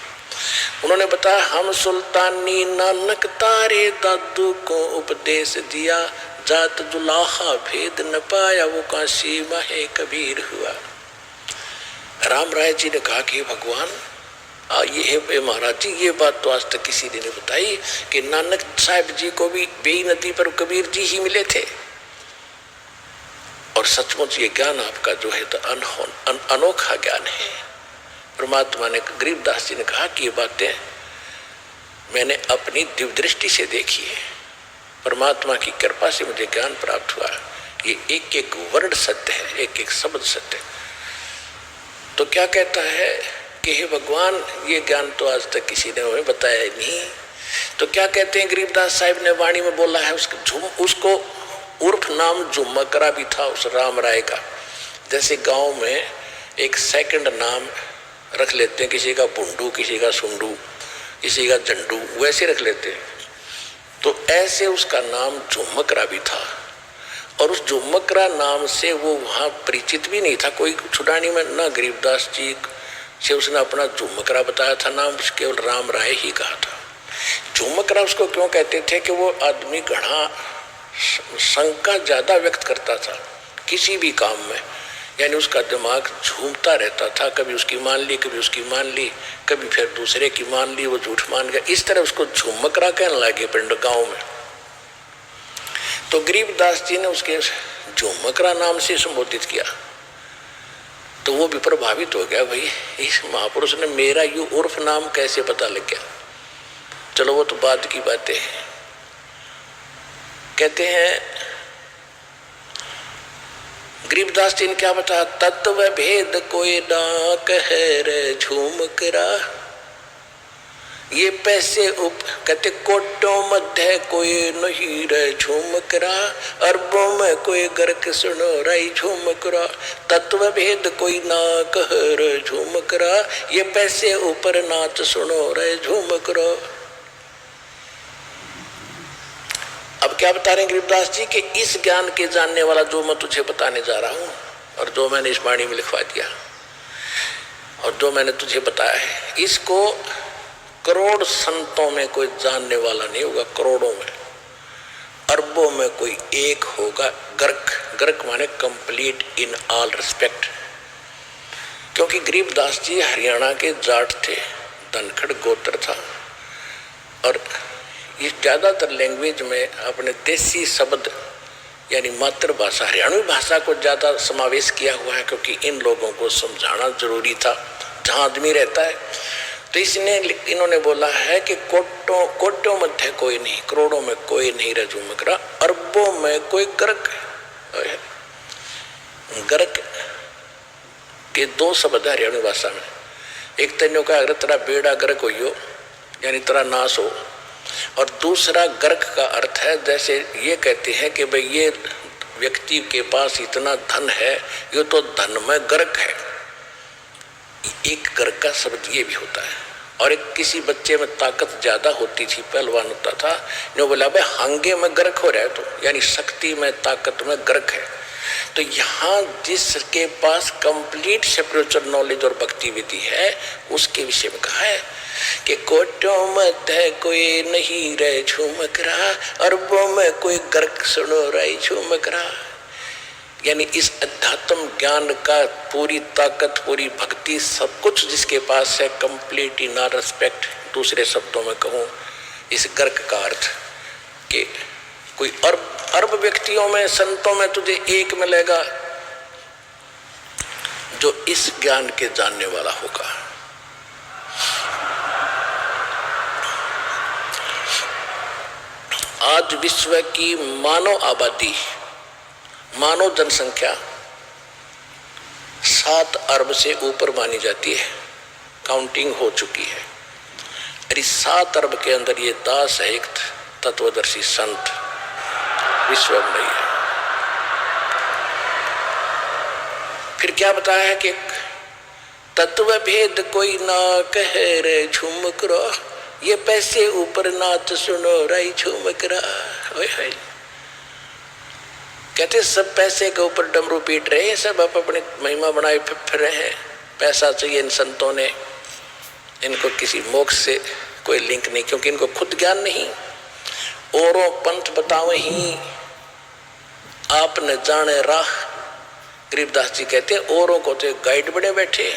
उन्होंने बताया, हम सुल्तानी नानक तारे दादू को उपदेश दिया, जात दुलाहा भेद न पाया, वो काशी माहे कबीर हुआ। राम राय जी ने कहा कि भगवान, ये महाराज जी, ये बात तो आज तक किसी ने नहीं बताई कि नानक साहिब जी को भी बेई नदी पर कबीर जी ही मिले थे। और सचमुच ये ज्ञान आपका जो है तो अनोखा ज्ञान है। परमात्मा ने, गरीबदास जी ने कहा कि ये बातें मैंने अपनी दिव्य दृष्टि से देखी है, परमात्मा की कृपा से मुझे ज्ञान प्राप्त हुआ। ये एक एक वर्ड सत्य है, एक एक शब्द सत्य है। तो क्या कहता है कि हे भगवान, ये ज्ञान तो आज तक किसी ने हमें बताया नहीं। तो क्या कहते हैं, गरीबदास साहिब ने वाणी में बोला है, उसको उर्फ नाम झुमकरा भी था उस राम राय का। जैसे गांव में एक सेकंड नाम रख लेते हैं, किसी का बुंडू, किसी का सुंडू, किसी का झंडू, वैसे रख लेते हैं। तो ऐसे उसका नाम झुमकरा भी था। और उस झुमकरा नाम से वो वहाँ परिचित भी नहीं था कोई छुडानी में, ना गरीबदास जी से उसने अपना झुमकरा बताया था, नाम केवल राम राय ही कहा था। झुमकरा उसको क्यों कहते थे कि वो आदमी घना शंका ज्यादा व्यक्त करता था किसी भी काम में, यानी उसका दिमाग झूमता रहता था, कभी उसकी मान ली, कभी उसकी मान ली, कभी फिर दूसरे की मान ली, वो झूठ मान गया। इस तरह उसको झुमकरा कहने लगे पिंड गांव में। तो गरीबदास जी ने उसके झुमकरा नाम से संबोधित किया तो वो भी प्रभावित हो गया, भाई इस महापुरुष ने मेरा यू उर्फ नाम कैसे पता लग गया। चलो वो तो बाद की बातें हैं। कहते हैं गरीबदास जी ने क्या बताया, तत्व भेद कोई ना कहे रे झूमकरा। ये पैसे कहते कोटों मध्य कोई नहीं रे झूमकरा, अरबों में कोई गर्क सुनो रही झूमकरा। तत्व भेद कोई ना कह रे झूमकरा, ये पैसे ऊपर नाच सुनो रे झूमकरा। अब क्या बता रहे हैं गरीबदास जी कि इस ज्ञान के जानने वाला जो मैं तुझे बताने जा रहा हूं और जो मैंने इस वाणी में लिखवा दिया और जो मैंने तुझे बताया है, इसको करोड़ संतों में कोई जानने वाला नहीं होगा, करोड़ों में, अरबों में कोई एक होगा। गर्क, गर्क माने कंप्लीट इन ऑल रिस्पेक्ट। क्योंकि गरीबदास जी हरियाणा के जाट थे, धनखड़ गोत्र था और इस ज्यादातर लैंग्वेज में अपने देसी शब्द यानी मातृभाषा हरियाणवी भाषा को ज्यादा समावेश किया हुआ है, क्योंकि इन लोगों को समझाना जरूरी था जहां आदमी रहता है। तो इन्होंने बोला है कि कोटों मध्य कोई नहीं, करोड़ों में कोई नहीं रे झूमकरा, अरबों में कोई गर्क है। गर्क के दो शब्द है हरियाणवी भाषा में, एक तन्यों का अगर तेरा बेड़ा गर्क हो यानी तेरा नाश हो, और दूसरा गर्क का अर्थ है जैसे ये कहते हैं कि भाई ये व्यक्ति के पास इतना धन है, ये तो धन में गर्क है। एक गर्क का शब्द ये भी होता है। और एक किसी बच्चे में ताकत ज्यादा होती थी, पहलवान होता था, जो बोला भाई हांगे में गर्क हो रहा है, तो यानी शक्ति में ताकत में गर्क है। तो यहाँ जिसके पास कंप्लीट स्पिरिचुअल नॉलेज और भक्ति विधि है उसके विषय में कहा है कि कोटों मध्य कोई नहीं रहे झूमकरा, अरबों में कोई गर्क सुनो रही झूमकरा। यानी इस अध्यात्म ज्ञान का पूरी ताकत, पूरी भक्ति, सब कुछ जिसके पास है, कंप्लीट इन ऑल रिस्पेक्ट। दूसरे शब्दों में कहूँ इस गर्क का अर्थ कि कोई अरब व्यक्तियों में, संतों में तुझे एक मिलेगा जो इस ज्ञान के जानने वाला होगा। आज विश्व की मानव आबादी, मानव जनसंख्या 7 अरब से ऊपर मानी जाती है, काउंटिंग हो चुकी है। और इस 7 अरब के अंदर ये दास है एक तत्वदर्शी संत विश्व में नहीं है। फिर क्या बताया है कि तत्व भेद कोई ना कहे रे झूमकरा, ये पैसे ऊपर नाच सुनो रही झूमकरा। कहते सब पैसे के ऊपर डमरू पीट रहे हैं, सब अपनी महिमा बनाए फिर रहे हैं। पैसा चाहिए इन संतों ने, इनको किसी मोक्ष से कोई लिंक नहीं, क्योंकि इनको खुद ज्ञान नहीं। औरों पंथ बतावे ही आप न जाने राह। गरीबदास जी कहते हैं औरों को तो गाइड बने बैठे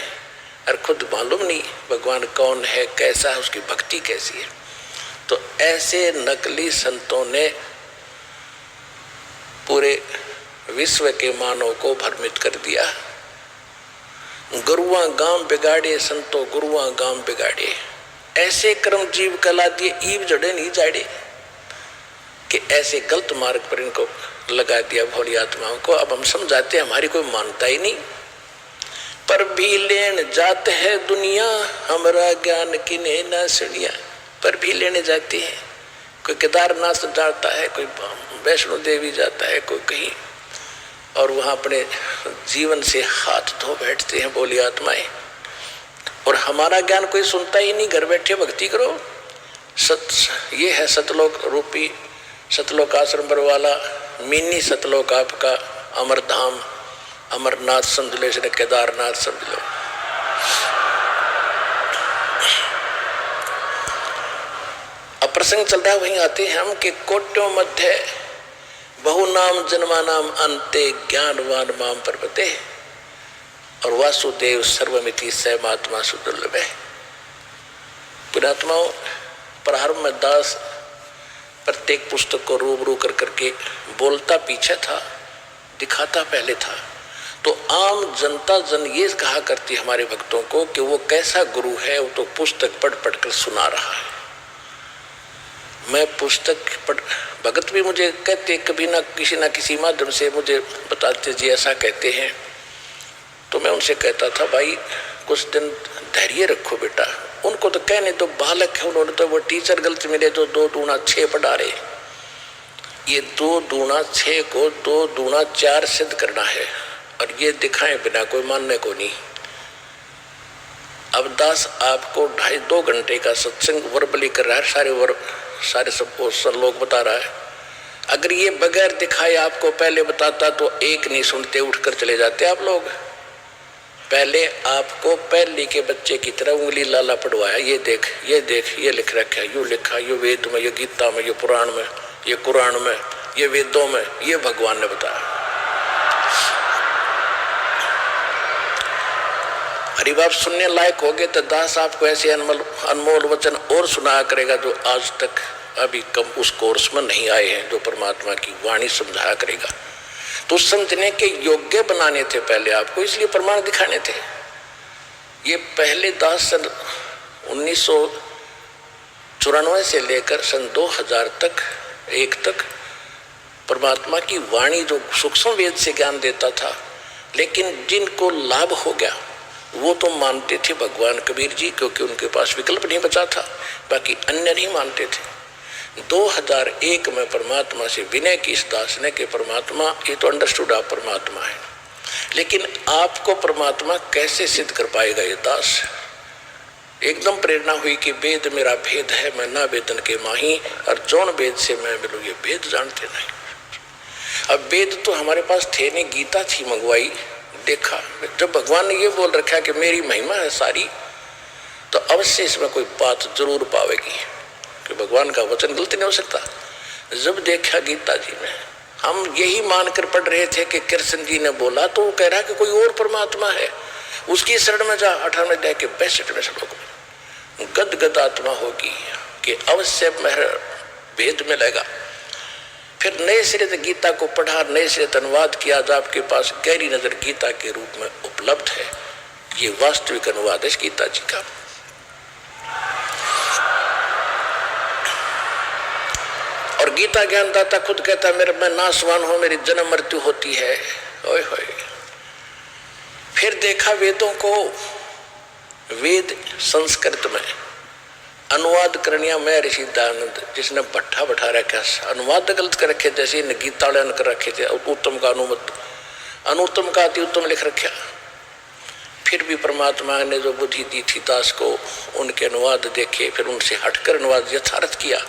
और खुद मालूम नहीं भगवान कौन है, कैसा है, उसकी भक्ति कैसी है। तो ऐसे नकली संतों ने पूरे विश्व के मानव को भ्रमित कर दिया। गुरुआ गांव बिगाड़े संतो, गुरुआ गांव बिगाड़े। ऐसे कर्म जीव कला दिए, ईव जड़े नहीं जाड़े, कि ऐसे गलत मार्ग पर इनको लगा दिया भोली आत्माओं को। अब हम समझाते हैं, हमारी कोई मानता ही नहीं, पर भी लेन जाते है दुनिया, हमारा ज्ञान किने ना सुनिया। पर भी लेने जाते हैं, कोई केदारनाथ जाता है, कोई वैष्णो देवी जाता है, कोई कहीं, और वहां अपने जीवन से हाथ धो बैठते हैं बोली आत्माएं। और हमारा ज्ञान कोई सुनता ही नहीं, घर बैठे भक्ति करो। ये है सतलोक रूपी, सतलोक आश्रम वाला मिनी सतलोक आपका अमरधाम, अमरनाथ समझ लो, इसने केदारनाथ समझ लो। अब प्रसंग चल रहा है, वहीं आते हैं हम कि कोटों मध्य बहु नाम जन्मा नाम अंते ज्ञानवान माम पर्वते, और वासुदेव सर्वमिति स महात्मा सुदुर्लभ। पुरात्माओं, प्रारंभ में दास प्रत्येक पुस्तक को रूबरू कर करके बोलता पीछे था, दिखाता पहले था। तो आम जनता जन ये कहा करती हमारे भक्तों को कि वो कैसा गुरु है, वो तो पुस्तक पढ़ पढ़ कर सुना रहा है। मैं पुस्तक पढ़, भगत भी मुझे कहते कभी ना किसी माध्यम से मुझे बताते जी ऐसा कहते हैं, तो मैं उनसे कहता था भाई कुछ दिन धैर्य रखो बेटा। उनको तो कहने तो बालक है, उन्होंने तो वो टीचर गलत मिले जो 2 दूना 6 पढ़ा रहे। ये 2 दूना 6 को 2 दूना 4 सिद्ध करना है, और ये दिखाए बिना कोई मानने को नहीं। अब दास आपको 2.5-2 घंटे का सत्संग वर्बली कर रहा है, सारे सब लोग बता रहा है। अगर ये बगैर दिखाए आपको पहले बताता तो एक नहीं सुनते, उठकर चले जाते आप लोग। पहले आपको पहले के बच्चे की तरह उंगली लाला पढ़वाया, ये देख ये लिख रखा है, यूं लिखा, ये वेद में, ये गीता में, ये पुराण में, ये कुरान में, ये वेदों में, ये भगवान ने बताया। अरे बाप सुनने लायक हो गए तो दास आपको ऐसे अनमोल वचन और सुनाया करेगा जो आज तक अभी कम उस कोर्स में नहीं आए हैं, जो परमात्मा की वाणी समझाया करेगा। तो समझने के योग्य बनाने थे पहले आपको, इसलिए प्रमाण दिखाने थे। ये पहले दास सन 1994 से लेकर सन 2000 तक परमात्मा की वाणी जो सूक्ष्म वेद से ज्ञान देता था, लेकिन जिनको लाभ हो गया वो तो मानते थे भगवान कबीर जी, क्योंकि उनके पास विकल्प नहीं बचा था, बाकी अन्य नहीं मानते थे। 2001 में परमात्मा से विनय की इस दास ने कि परमात्मा ये तो अंडरस्टूड आप परमात्मा है, लेकिन आपको परमात्मा कैसे सिद्ध कर पाएगा ये दास। एकदम प्रेरणा हुई कि वेद मेरा भेद है, मैं ना वेदन के माही, और जौन वेद से मैं मिलूँ ये वेद जानते नहीं। अब वेद तो हमारे पास थे नहीं, गीता थी मंगवाई, देखा जब भगवान ने ये बोल रखा कि मेरी महिमा है सारी, तो अवश्य इसमें कोई बात जरूर पावेगी कि भगवान का वचन गलत नहीं हो सकता। जब देखा गीता जी में, हम यही मानकर पढ़ रहे थे कि कृष्ण जी ने बोला, तो वो कह रहा कि कोई और परमात्मा है, उसकी शरण में जा। 18वें अध्याय के 62वें श्लोक में गदगद आत्मा होगी कि अवश्य भेद मिलेगा। फिर नए सिरे से गीता को पढ़ा, नए सिरे से अनुवाद किया, आज आपके पास गहरी नजर गीता के रूप में उपलब्ध है। ये वास्तविक अनुवाद है गीता जी का। और गीता ज्ञानदाता खुद कहता है, मेरे मैं नासवान हूं, मेरी जन्म मृत्यु होती है। ओए होए। फिर देखा वेदों को, वेद संस्कृत में अनुवाद करनिया मैं ऋषि दयानंद, जिसने भट्ठा बैठा रखा, अनुवाद गलत कर रखे, जैसे गीता वाले कर रखे थे, उत्तम का अनुत्तम का अति उत्तम लिख रखा। फिर भी परमात्मा ने जो बुद्धि दी थी दास को, उनके अनुवाद देखे, फिर उनसे हटकर अनुवाद यथार्थ किया,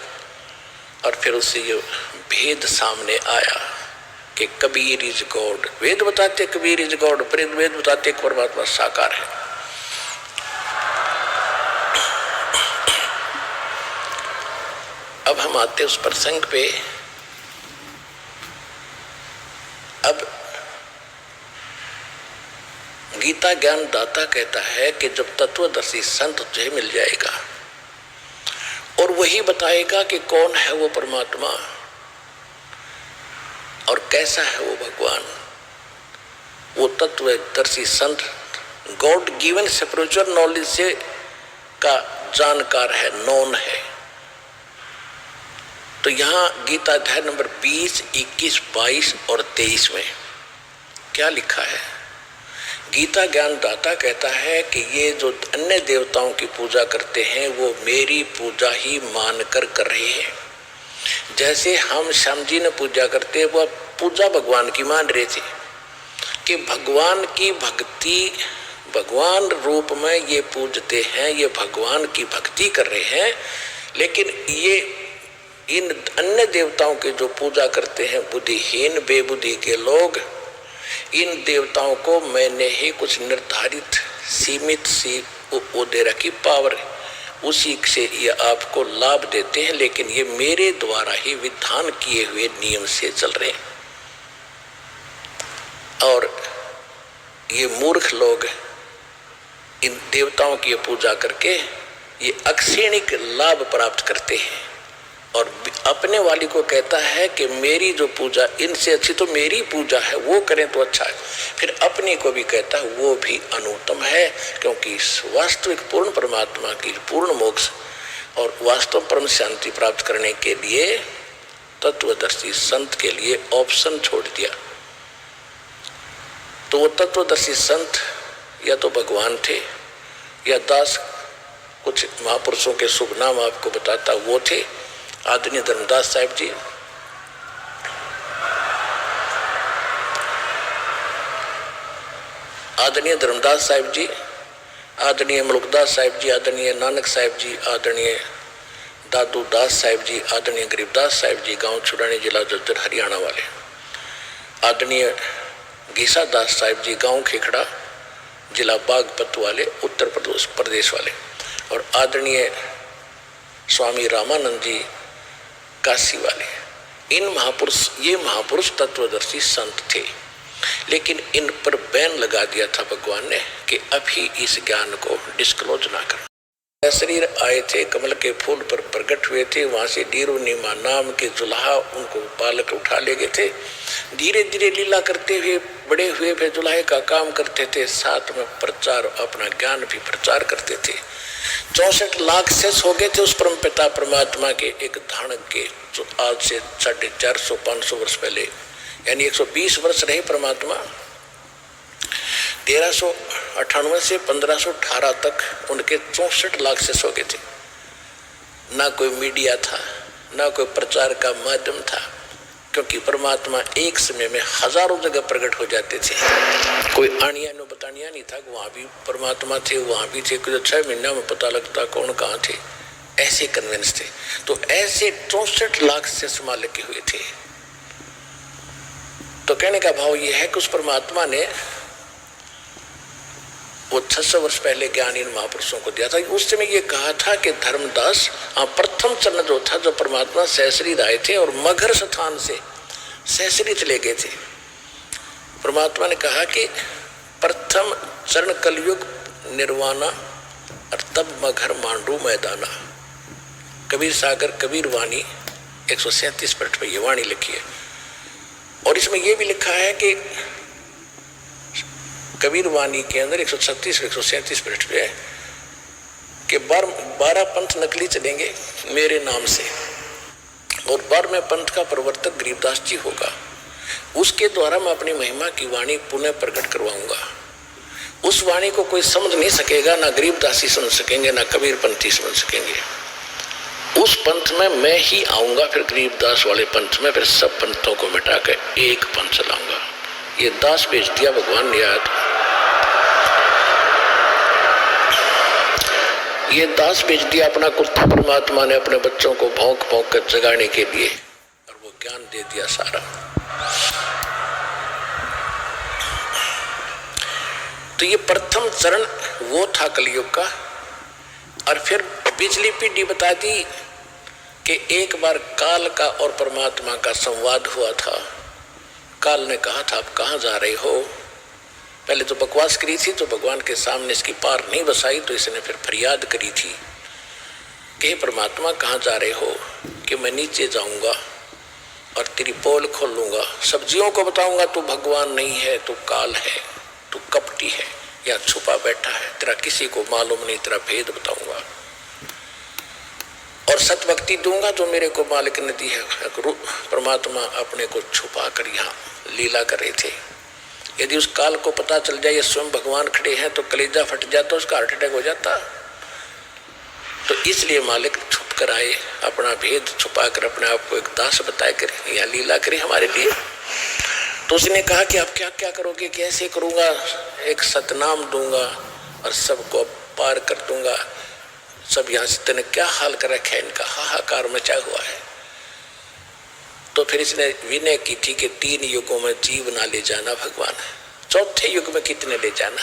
और फिर उससे ये भेद सामने आया कि कबीर इज गॉड। वेद बताते कबीर इज गॉड, वेद बताते परमात्मा साकार है। अब हम आते उस प्रसंग पे। अब गीता ज्ञान दाता कहता है कि जब तत्वदर्शी संत तुझे मिल जाएगा और वही बताएगा कि कौन है वो परमात्मा और कैसा है वो भगवान, वो तत्वदर्शी संत गॉड गिवन स्पिरिचुअल नॉलेज से का जानकार है, नॉन है। तो यहाँ गीता अध्याय नंबर 20, 21, 22 और 23 में क्या लिखा है? गीता ज्ञान दाता कहता है कि ये जो अन्य देवताओं की पूजा करते हैं वो मेरी पूजा ही मानकर कर रहे हैं। जैसे हम श्याम जी ने पूजा करते हैं, वह पूजा भगवान की मान रहे थे कि भगवान की भक्ति, भगवान रूप में ये पूजते हैं, ये भगवान की भक्ति कर रहे हैं। लेकिन ये इन अन्य देवताओं की जो पूजा करते हैं बुद्धिहीन बेबुद्धि के लोग, इन देवताओं को मैंने ही कुछ निर्धारित सीमित सी वो दे रखी पावर, उसी से ये आपको लाभ देते हैं, लेकिन ये मेरे द्वारा ही विधान किए हुए नियम से चल रहे हैं। और ये मूर्ख लोग इन देवताओं की पूजा करके ये अक्षणिक लाभ प्राप्त करते हैं और अपने वाली को कहता है कि मेरी जो पूजा इनसे अच्छी तो मेरी पूजा है, वो करें तो अच्छा है। फिर अपने को भी कहता है वो भी अनुत्तम है, क्योंकि वास्तविक पूर्ण परमात्मा की पूर्ण मोक्ष और वास्तव परम शांति प्राप्त करने के लिए तत्वदर्शी संत के लिए ऑप्शन छोड़ दिया। तो वो तत्वदर्शी संत या तो भगवान थे या दास, कुछ महापुरुषों के शुभ नाम आपको बताता वो थे। आदरणीय धर्मदास साहिब जी, आदरणीय धर्मदास साहिब जी, आदरणीय मुल्कदास साहिब जी, आदरणीय नानक साहिब जी, आदरणीय दादू दास साहिब जी, आदरणीय गरीबदास साहिब जी, गांव छुड़ानी, जिला जज्जर, हरियाणा वाले, आदरणीय गीसा दास साहिब जी, गांव खेखड़ा, जिला बागपत वाले, उत्तर प्रदेश वाले, और आदरणीय स्वामी रामानंद जी, काशी वाले। इन महापुरुष, ये महापुरुष तत्वदर्शी संत थे, लेकिन इन पर बैन लगा दिया था भगवान ने कि अभी इस ज्ञान को डिस्क्लोज ना कर। शरीर आए थे, कमल के फूल पर प्रकट हुए थे, वहां से डीरू नीमा नाम के जुल्हा उनको बालक उठा ले गए थे। धीरे धीरे लीला करते हुए बड़े हुए, फिर जुल्हे का काम करते थे, साथ में प्रचार, अपना ज्ञान भी प्रचार करते थे। 64 लाख शेष हो गए थे उस परम पिता परमात्मा के एक धानक के, जो आज से 450-500 वर्ष पहले, यानी 120 वर्ष रहे परमात्मा। 1398 से 1518 तक उनके 64 लाख शेष हो गए थे। ना कोई मीडिया था, ना कोई प्रचार का माध्यम था, क्योंकि परमात्मा एक समय में हजारों जगह प्रकट हो जाते थे। कोई आनिया नो बतानिया नहीं था, वहां भी परमात्मा थे, वहां भी थे, कुछ 6 महीना में पता लगता कौन कहाँ थे, ऐसे कन्वेंस थे। तो ऐसे 64 लाख से समाल लगे हुए थे। तो कहने का भाव यह है कि उस परमात्मा ने वो 600 वर्ष पहले ज्ञान इन महापुरुषों को दिया था। उस समय ये कहा था कि धर्मदास, प्रथम चरण जो था, जो परमात्मा सहस्री आए थे और मगर स्थान से सहस्री चले गए थे। परमात्मा ने कहा कि प्रथम चरण कलयुग निर्वाणा और तब मगर मांडू मैदाना। कबीर सागर कबीर वाणी 137 पृष्ठ पर ये वाणी लिखी है। और इसमें यह भी लिखा है कि कबीर वाणी के अंदर 136 और 137 पृष्ठ पे है कि 12 पंथ नकली चलेंगे मेरे नाम से, और 12वें पंथ का प्रवर्तक गरीबदास जी होगा। उसके द्वारा मैं अपनी महिमा की वाणी पुनः प्रकट करवाऊंगा। उस वाणी को कोई समझ नहीं सकेगा, ना गरीबदासी समझ सकेंगे, ना कबीर पंथी समझ सकेंगे। उस पंथ में मैं ही आऊंगा, फिर गरीबदास वाले पंथ में, फिर सब पंथों को मिटा कर एक पंथ चलाऊंगा। ये दास भेज दिया भगवान ने याद, ये दास भेज दिया अपना कुत्ता परमात्मा ने अपने बच्चों को भौंक भौंक कर जगाने के लिए, और वो ज्ञान दे दिया सारा। तो ये प्रथम चरण वो था कलयुग का। और फिर पिछली पीढ़ी बता दी कि एक बार काल का और परमात्मा का संवाद हुआ था। काल ने कहा था आप कहाँ जा रहे हो। पहले तो बकवास करी थी, तो भगवान के सामने इसकी पार नहीं बसाई, तो इसने फिर फरियाद करी थी कि परमात्मा कहाँ जा रहे हो, कि मैं नीचे जाऊंगा और तेरी पोल खोलूंगा, सब्जियों को बताऊंगा तू भगवान नहीं है, तू काल है, तू कपटी है या छुपा बैठा है, तेरा किसी को मालूम नहीं, तेरा भेद बताऊंगा। और सत भक्ति दूंगा जो मेरे को मालिक ने दी है। परमात्मा अपने को छुपा कर यहाँ लीला कर रहे थे। यदि उस काल को पता चल जाए ये स्वयं भगवान खड़े हैं तो कलेजा फट जाता, उसका हार्ट अटैक हो जाता। तो इसलिए मालिक छुप कर आए, अपना भेद छुपा कर अपने आप को एक दास बताए कर यहाँ लीला करे हमारे लिए। तो उसने कहा कि आप क्या क्या करोगे, कैसे करूँगा, एक सतनाम दूंगा और सबको पार कर दूंगा। सब यहाँ से तेने क्या हाल कर रखा है, इनका हाहाकार मचा हुआ है। तो फिर इसने विनय की थी कि 3 युगों में जीव ना ले जाना भगवान, 4थे युग में कितने ले जाना।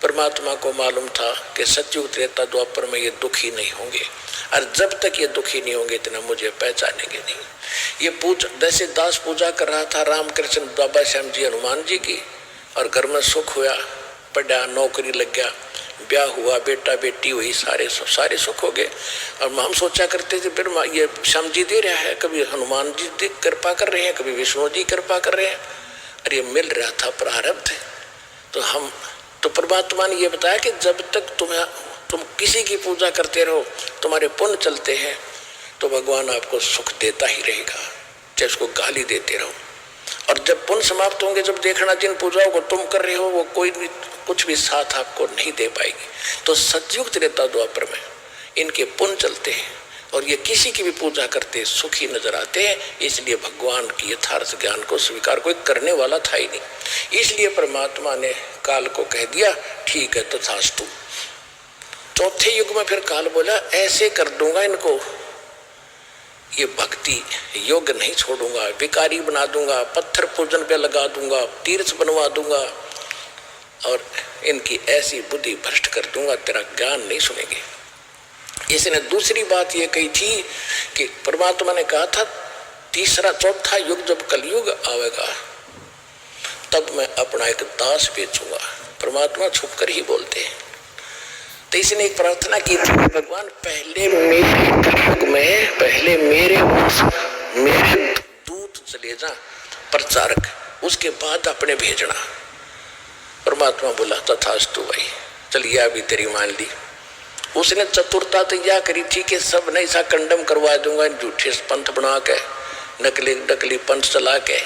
परमात्मा को मालूम था कि सतयुग त्रेता द्वापर में ये दुखी नहीं होंगे, और जब तक ये दुखी नहीं होंगे इतना मुझे पहचानेंगे नहीं। ये जैसे दास पूजा कर रहा था रामकृष्ण बाबा श्याम जी हनुमान जी की, और घर में सुख हुआ, पढ़ा, नौकरी लग गया, ब्याह हुआ, बेटा बेटी हुई, सारे सुख हो गए। और हम सोचा करते थे फिर ये श्याम जी दे रहा है, कभी हनुमान जी कृपा कर रहे हैं, कभी विष्णु जी कृपा कर रहे हैं, और ये मिल रहा था प्रारब्ध। तो परमात्मा ने ये बताया कि जब तक तुम्हें तुम किसी की पूजा करते रहो, तुम्हारे पुण्य चलते हैं, तो भगवान आपको सुख देता ही रहेगा, चाहे उसको गाली देते रहो। और जब पुण्य समाप्त होंगे, जब देखना जिन पूजाओं को तुम कर रहे हो वो कोई भी कुछ भी साथ आपको नहीं दे पाएगी। तो सतयुग त्रेता द्वापर में इनके पुण्य चलते हैं और ये किसी की भी पूजा करते सुखी नजर आते हैं। इसलिए भगवान की यथार्थ ज्ञान को स्वीकार कोई करने वाला था ही नहीं। इसलिए परमात्मा ने काल को कह दिया, ठीक है तथास्तु। चौथे युग में फिर काल बोला, ऐसे कर दूंगा इनको, ये भक्ति योग्य नहीं छोड़ूंगा, विकारी बना दूंगा, पत्थर पूजन पे लगा दूंगा, तीर्थ बनवा दूंगा और इनकी ऐसी बुद्धि भ्रष्ट कर दूंगा, तेरा ज्ञान नहीं सुनेंगे। इसने दूसरी बात ये कही थी कि परमात्मा ने कहा था तीसरा चौथा युग जब कलयुग आवेगा तब मैं अपना एक दास बेचूंगा। परमात्मा छुप कर ही बोलते हैं। तो इसने एक प्रार्थना की थी, भगवान पहले मेरे दूत चले जा प्रचारक, उसके बाद अपने भेजना। परमात्मा बोला तथास्तु भाई, चलिए अभी तेरी मान ली। उसने चतुरता तो यह करी थी कि सब ने ऐसा कंडम करवा दूंगा, झूठे पंथ बना के नकली पंथ चला के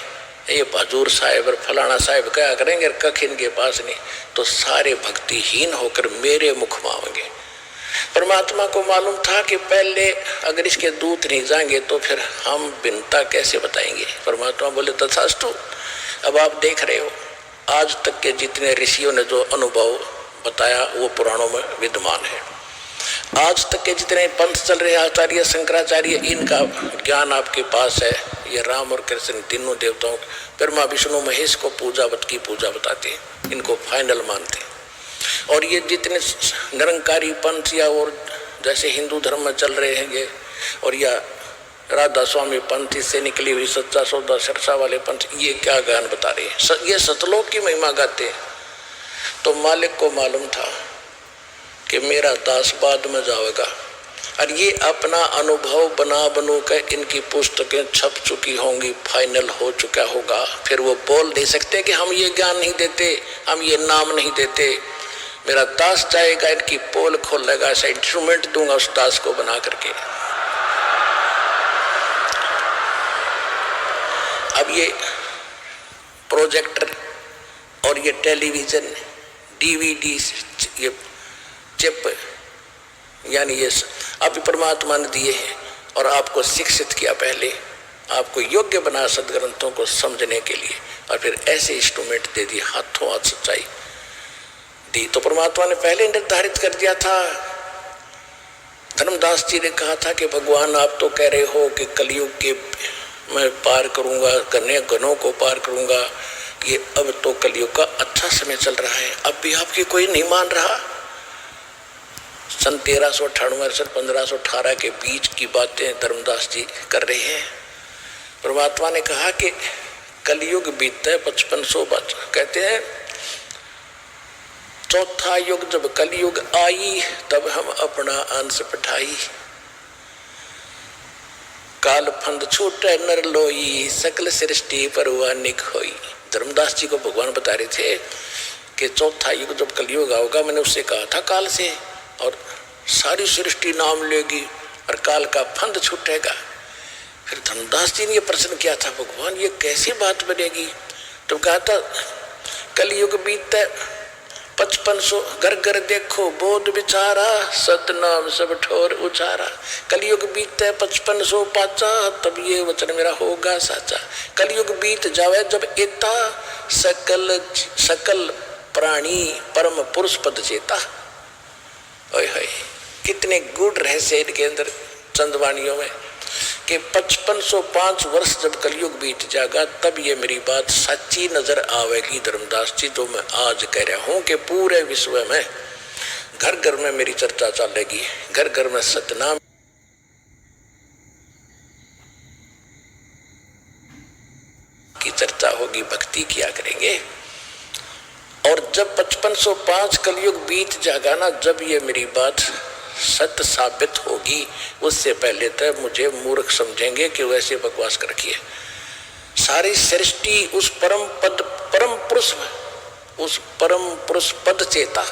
ये हजूर साहेब और फलाना साहेब क्या करेंगे, कख इनके पास नहीं, तो सारे भक्तिहीन होकर मेरे मुख मांगेंगे। परमात्मा को मालूम था कि पहले अगर इसके दूत नहीं जाएंगे तो फिर हम बिनता कैसे बताएंगे। परमात्मा बोले तथास्तु। अब आप देख रहे हो आज तक के जितने ऋषियों ने जो अनुभव बताया वो पुराणों में विद्यमान है। आज तक के जितने पंथ चल रहे हैं, आचार्य शंकराचार्य, इनका ज्ञान आपके पास है। ये राम और कृष्ण तीनों देवताओं, ब्रह्मा विष्णु महेश को की पूजा बताते हैं, इनको फाइनल मानते हैं। और ये जितने निरंकारी पंथ या और जैसे हिंदू धर्म में चल रहे हैं ये, और या राधा स्वामी पंथ से निकली हुई सच्चा सौदा सरसा वाले पंथ, ये क्या ज्ञान बता रहे हैं, ये सतलोक की महिमा गाते हैं। तो मालिक को मालूम था कि मेरा दास बाद में जाएगा और ये अपना अनुभव बनू कर इनकी पुस्तकें छप चुकी होंगी, फाइनल हो चुका होगा। फिर वो बोल नहीं सकते कि हम ये ज्ञान नहीं देते, हम ये नाम नहीं देते। मेरा दास जाएगा, इनकी पोल खोलेगा, ऐसा इंस्ट्रूमेंट दूंगा उस दास को बना करके। अब ये प्रोजेक्टर और ये टेलीविजन, डीवीडी, ये चिप, यानी ये अब परमात्मा ने दिए हैं और आपको शिक्षित किया, पहले आपको योग्य बना सदग्रंथों को समझने के लिए, और फिर ऐसे इंस्ट्रूमेंट दे दिए, हाथों हाथ सच्चाई दी। तो परमात्मा ने पहले निर्धारित कर दिया था। धर्मदास जी ने कहा था कि भगवान आप तो कह रहे हो कि कलयुग के मैं पार करूंगा, गणों को पार करूंगा, ये अब तो कलयुग का अच्छा समय चल रहा है, अब भी आपकी कोई नहीं मान रहा। सन 1398 से 1518 के बीच की बातें धर्मदास जी कर रहे हैं। परमात्मा ने कहा कि कलयुग बीतता है 5500 बात, कहते हैं चौथा युग जब कलयुग आई तब हम अपना अंश पठाई, काल फंद छूटे नर लोई, सकल सृष्टि परवानिक होई। धर्मदास जी को भगवान बता रहे थे कि चौथा युग जब कलयुग आओगा, मैंने उससे कहा था काल से, और सारी सृष्टि नाम लेगी और काल का फंद छूटेगा। फिर धर्मदास जी ने यह प्रश्न किया था, भगवान ये कैसी बात बनेगी? तो कहा था कलयुग बीतता 5500, घर घर देखो बोध विचारा, सतनाम सब ठोर उचारा। कलयुग बीतता 5500 पाचा, तब ये वचन मेरा होगा साचा। कलयुग बीत जावे जब एता, सकल प्राणी परम पुरुष पद चेता। ओए होए, कितने गूढ़ रहस्य इनके अंदर चंदवाणियों में, कि 5505 वर्ष जब कलयुग बीत जाएगा तब ये मेरी बात सच्ची नजर आवेगी। धर्मदास जी जो मैं आज कह रहा हूं कि पूरे विश्व में घर घर में मेरी चर्चा चलेगी, घर घर में सतनाम की चर्चा होगी, भक्ति किया करेंगे। और जब 5505 कलयुग बीत जाएगा ना, जब ये मेरी बात सत्य साबित होगी, उससे पहले तक मुझे मूर्ख समझेंगे कि वैसे बकवास कर रखी है। सारी सृष्टि उस परम पुरुष पद चेता,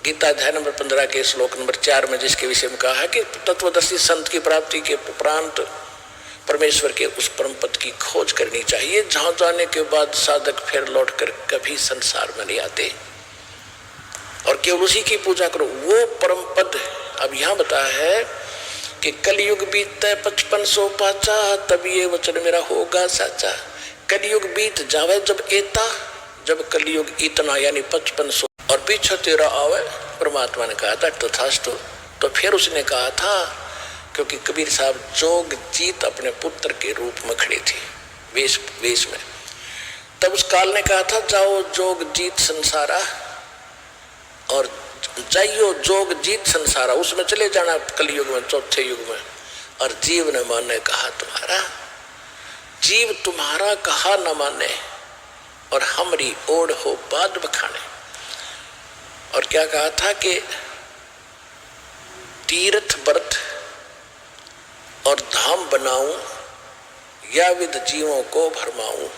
गीता अध्याय नंबर 15 के श्लोक नंबर 4 में जिसके विषय में कहा है कि तत्वदर्शी संत की प्राप्ति के उपरांत परमेश्वर के उस परम पद की खोज करनी चाहिए जहां जाने के बाद साधक फिर लौटकर कभी संसार में नहीं आते और केवल उसी की पूजा करो, वो परम पद। अब यहाँ बताया है कि कलयुग बीतता 5500 पाचा, तब ये वचन मेरा होगा साचा। कलयुग बीत जावे जब एता, जब कलयुग इतना यानी 5500 और पीछे तेरा आवे, परमात्मा ने कहा था तथास्तु। तो फिर उसने कहा था, क्योंकि कबीर साहब जोग जीत अपने पुत्र के रूप में खड़े थे वेश में, तब उस काल ने कहा था जाओ जोग जीत संसारा, और जाइयो जोग जीत संसारा, उसमें चले जाना कलयुग में, चौथे युग में। और जीव ने माने कहा तुम्हारा, जीव तुम्हारा कहा न माने, और हमरी ओढ़ हो बाद बखाने। और क्या कहा था कि तीर्थ व्रत और धाम बनाऊं, या विध जीवों को भरमाऊं,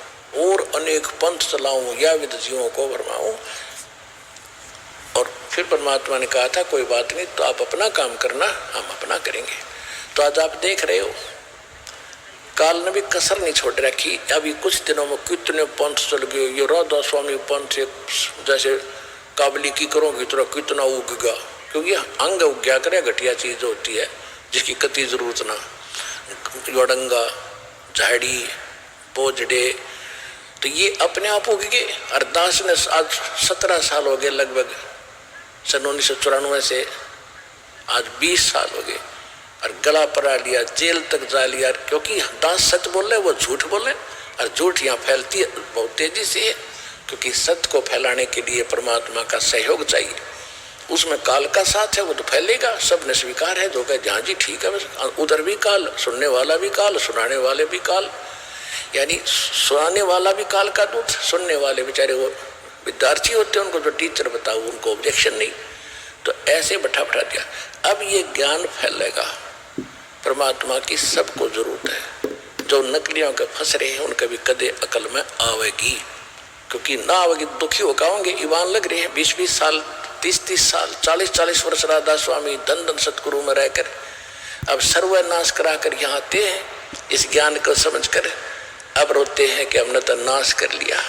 और अनेक पंथ चलाऊं, या विध जीवों को भरमाऊं। और फिर परमात्मा ने कहा था कोई बात नहीं, तो आप अपना काम करना, हम अपना करेंगे। तो आज आप देख रहे हो काल ने भी कसर नहीं छोड़ रखी। अभी कुछ दिनों में कितने पंथ चल गए, ये राधा स्वामी पंथ जैसे काबली की करोगे तो कितना उगेगा, क्योंकि अंग उग्या करे, घटिया चीज होती है जिसकी कति जरूरत ना, योडंगा झाड़ी पोजड़े, तो ये अपने आप उग गए। अरदास ने आज 17 साल हो गए लगभग, सन 1994 से आज 20 साल हो गए, और गला पड़ा लिया, जेल तक जा लिया, क्योंकि दास सच बोल रहे वो झूठ बोले, और झूठ यहाँ फैलती है बहुत तेजी से है, क्योंकि सत्य को फैलाने के लिए परमात्मा का सहयोग चाहिए। उसमें काल का साथ है, वो तो फैलेगा, सबने स्वीकार है, जो कहे हाँ जी ठीक है, उधर भी काल, सुनने वाला भी काल, सुनाने वाले भी काल, यानी सुनाने वाला भी काल का दूत, सुनने वाले बेचारे वो विद्यार्थी होते हैं, उनको जो टीचर बताओ उनको ऑब्जेक्शन नहीं, तो ऐसे बैठा दिया। अब ये ज्ञान फैलेगा, परमात्मा की सबको जरूरत है। जो नकलियों के फंस रहे हैं उनका भी कदे अकल में आवेगी, क्योंकि ना आवेगी दुखी हो होंगे। ईमान लग रहे हैं 20-20 साल, 30-30 साल, 40-40 वर्ष राधा स्वामी धन सतगुरु में रहकर अब सर्वनाश करा कर यहाँ आते हैं इस ज्ञान को समझ कर, अब रोते हैं कि हमने तो नाश कर लिया।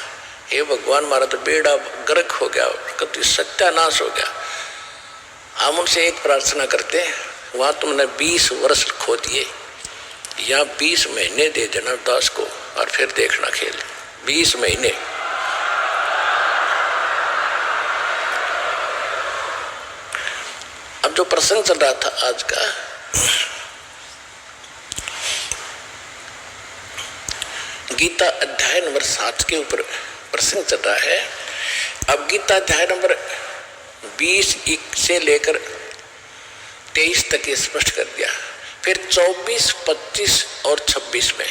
हे भगवान, मारा तो बेड़ा गर्क हो गया, कति सत्यानाश हो गया। हम उनसे एक प्रार्थना करते हैं, वहाँ तुमने 20 वर्ष खो दिए, या 20 महीने दे देना दास को, और फिर देखना खेल। 20 महीने अब जो प्रसंग चल रहा था आज का, गीता अध्याय नंबर 7 के ऊपर प्रसंग चल रहा है। अब गीता अध्याय नंबर 20 से लेकर 23 तक ये स्पष्ट कर दिया। फिर 24, 25 और 26 में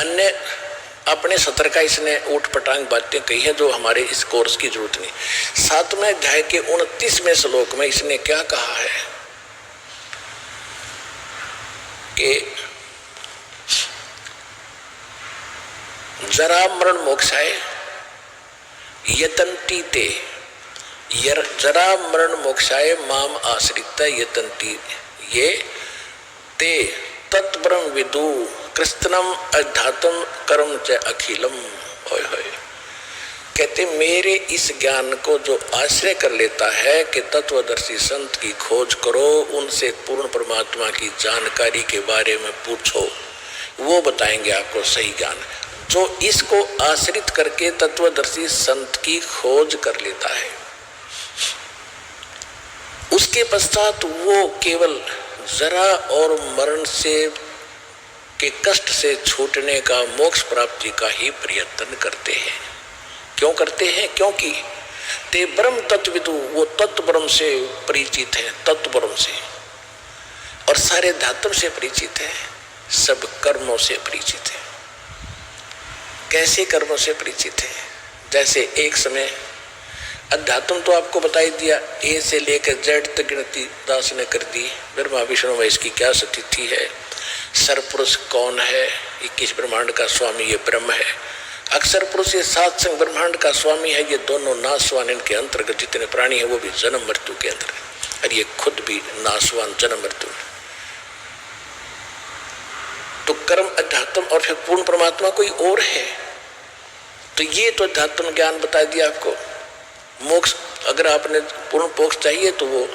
अन्य अपने सत्र का इसने ऊट पटांग बातें कही है जो हमारे इस कोर्स की जरूरत नहीं। 7वें अध्याय के 29वें श्लोक में इसने क्या कहा है कि जरा मरण मोक्षाय यतन्ति ते, जरा मरण मोक्षाय माम आश्रिता यतन्ति ये ते तत्ब्रह्म विदु कृष्णम अध्यात्म कर्म च अखिलम। होय होय, कहते मेरे इस ज्ञान को जो आश्रय कर लेता है कि तत्वदर्शी संत की खोज करो, उनसे पूर्ण परमात्मा की जानकारी के बारे में पूछो, वो बताएंगे आपको सही ज्ञान। जो इसको आश्रित करके तत्वदर्शी संत की खोज कर लेता है, उसके पश्चात वो केवल जरा और मरण से के कष्ट से छूटने का, मोक्ष प्राप्ति का ही प्रयत्न करते हैं। क्यों करते हैं? क्योंकि ते ब्रह्म तत्विदु, वो तत्व ब्रह्म से परिचित है, तत्व ब्रह्म से, और सारे धातु से परिचित है, सब कर्मों से परिचित है। कैसे कर्मों से परिचित है? जैसे एक समय अध्यात्म तो आपको बताई दिया, ए से लेकर जेड तक गिनती दास ने कर दी। ब्रह्मा विष्णु महेश की क्या स्थिति है, सरपुरुष कौन है, 21 ब्रह्मांड का स्वामी ये ब्रह्म है, अक्षर पुरुष ये सात संग ब्रह्मांड का स्वामी है, ये दोनों नाशवान, इनके अंतर्गत जितने प्राणी हैं वो भी जन्म मृत्यु के अंदर है, और ये खुद भी नाशवान जन्म मृत्यु है। तो कर्म अध्यात्म और फिर पूर्ण परमात्मा कोई और है। तो ये तो अध्यात्म ज्ञान बता दिया आपको। मोक्ष अगर आपने पूर्ण मोक्ष चाहिए तो वो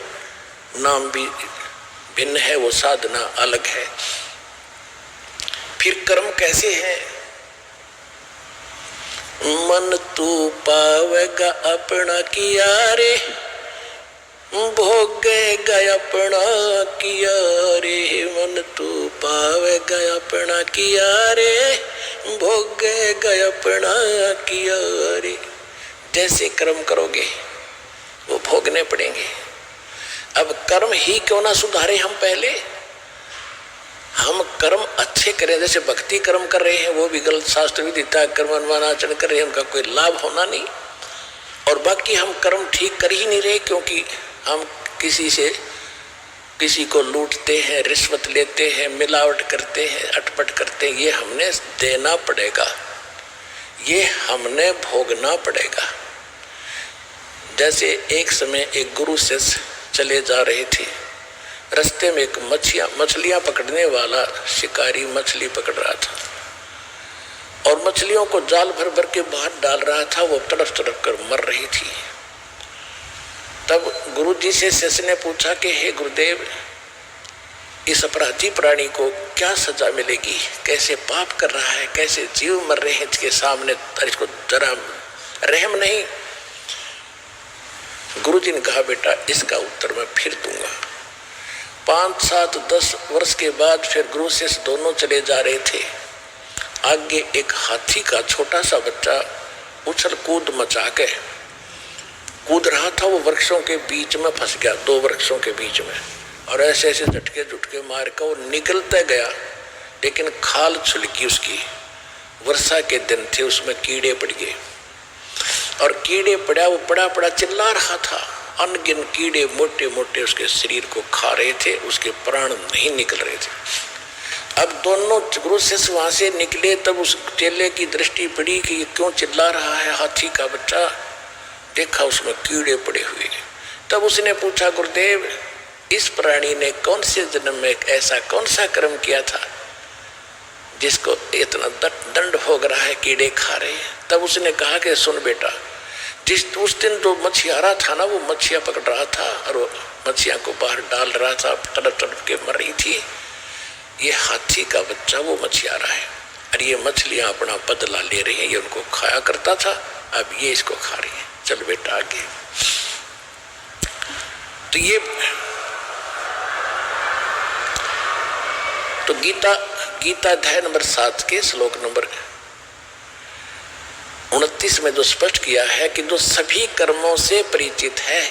नाम भी भिन्न है, वो साधना अलग है। फिर कर्म कैसे है? मन तू पावेगा अपना किया रे, भोगेगा अपना किया रे। मन तू पावेगा अपना किया रे, भोगेगा अपना किया रे। जैसे कर्म करोगे वो भोगने पड़ेंगे। अब कर्म ही क्यों ना सुधारे हम पहले, हम कर्म अच्छे करें। जैसे भक्ति कर्म कर रहे हैं वो भी गलत, शास्त्र विदिता कर्म अनुमान आचरण कर रहे हैं, उनका कोई लाभ होना नहीं। और बाकी हम कर्म ठीक कर ही नहीं रहे, क्योंकि हम किसी को लूटते हैं, रिश्वत लेते हैं, मिलावट करते हैं, अटपट करते हैं। ये हमने देना पड़ेगा, ये हमने भोगना पड़ेगा। जैसे एक समय एक गुरु शिष्य चले जा रहे थे, रास्ते में एक मछलियां पकड़ने वाला शिकारी मछली पकड़ रहा था और मछलियों को जाल भर भर के बाहर डाल रहा था। वो तड़प तड़प कर मर रही थी। तब गुरु जी से शिष्य ने पूछा कि हे गुरुदेव, इस अपराधी प्राणी को क्या सजा मिलेगी? कैसे पाप कर रहा है, कैसे जीव मर रहे हैं इसके सामने, इसको जरा रहम नहीं? गुरु जी ने कहा, बेटा इसका उत्तर मैं फिर दूंगा। 5, 7, 10 वर्ष के बाद फिर गुरु शिष्य दोनों चले जा रहे थे। आगे एक हाथी का छोटा सा बच्चा उछल कूद मचा के कूद रहा था। वो वृक्षों के बीच में फंस गया, 2 वृक्षों के बीच में, और ऐसे ऐसे झटके झुटके मार कर वो निकलता गया, लेकिन खाल छुलकी उसकी। वर्षा के दिन थे, उसमें कीड़े पड़ गए और कीड़े पड़ा, वो पड़ा पड़ा चिल्ला रहा था। अनगिन कीड़े मोटे मोटे उसके शरीर को खा रहे थे, उसके प्राण नहीं निकल रहे थे। अब दोनों गुरु शिष्य वहां से निकले, तब उस चेले की दृष्टि पड़ी कि ये क्यों चिल्ला रहा है हाथी का बच्चा। देखा उसमें कीड़े पड़े हुए। तब उसने पूछा, गुरुदेव इस प्राणी ने कौन से जन्म में ऐसा कौन सा कर्म किया था जिसको इतना दंड भोग रहा है, कीड़े खा रहे हैं? तब उसने कहा कि सुन बेटा, उस दिन जो मछियारा था ना, वो मछियां पकड़ रहा था और वो मछियां को बाहर डाल रहा था, तड़प तड़प के मर रही थी। ये हाथी का बच्चा वो मछियारा है, और ये मछलियां अपना बदला ले रही हैं। ये उनको खाया करता था, अब ये इसको खा रही है। चल बेटा आगे। तो ये तो गीता अध्याय नंबर 7 के श्लोक नंबर 29 में जो स्पष्ट किया है कि जो सभी कर्मों से परिचित है,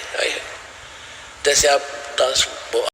जैसे आप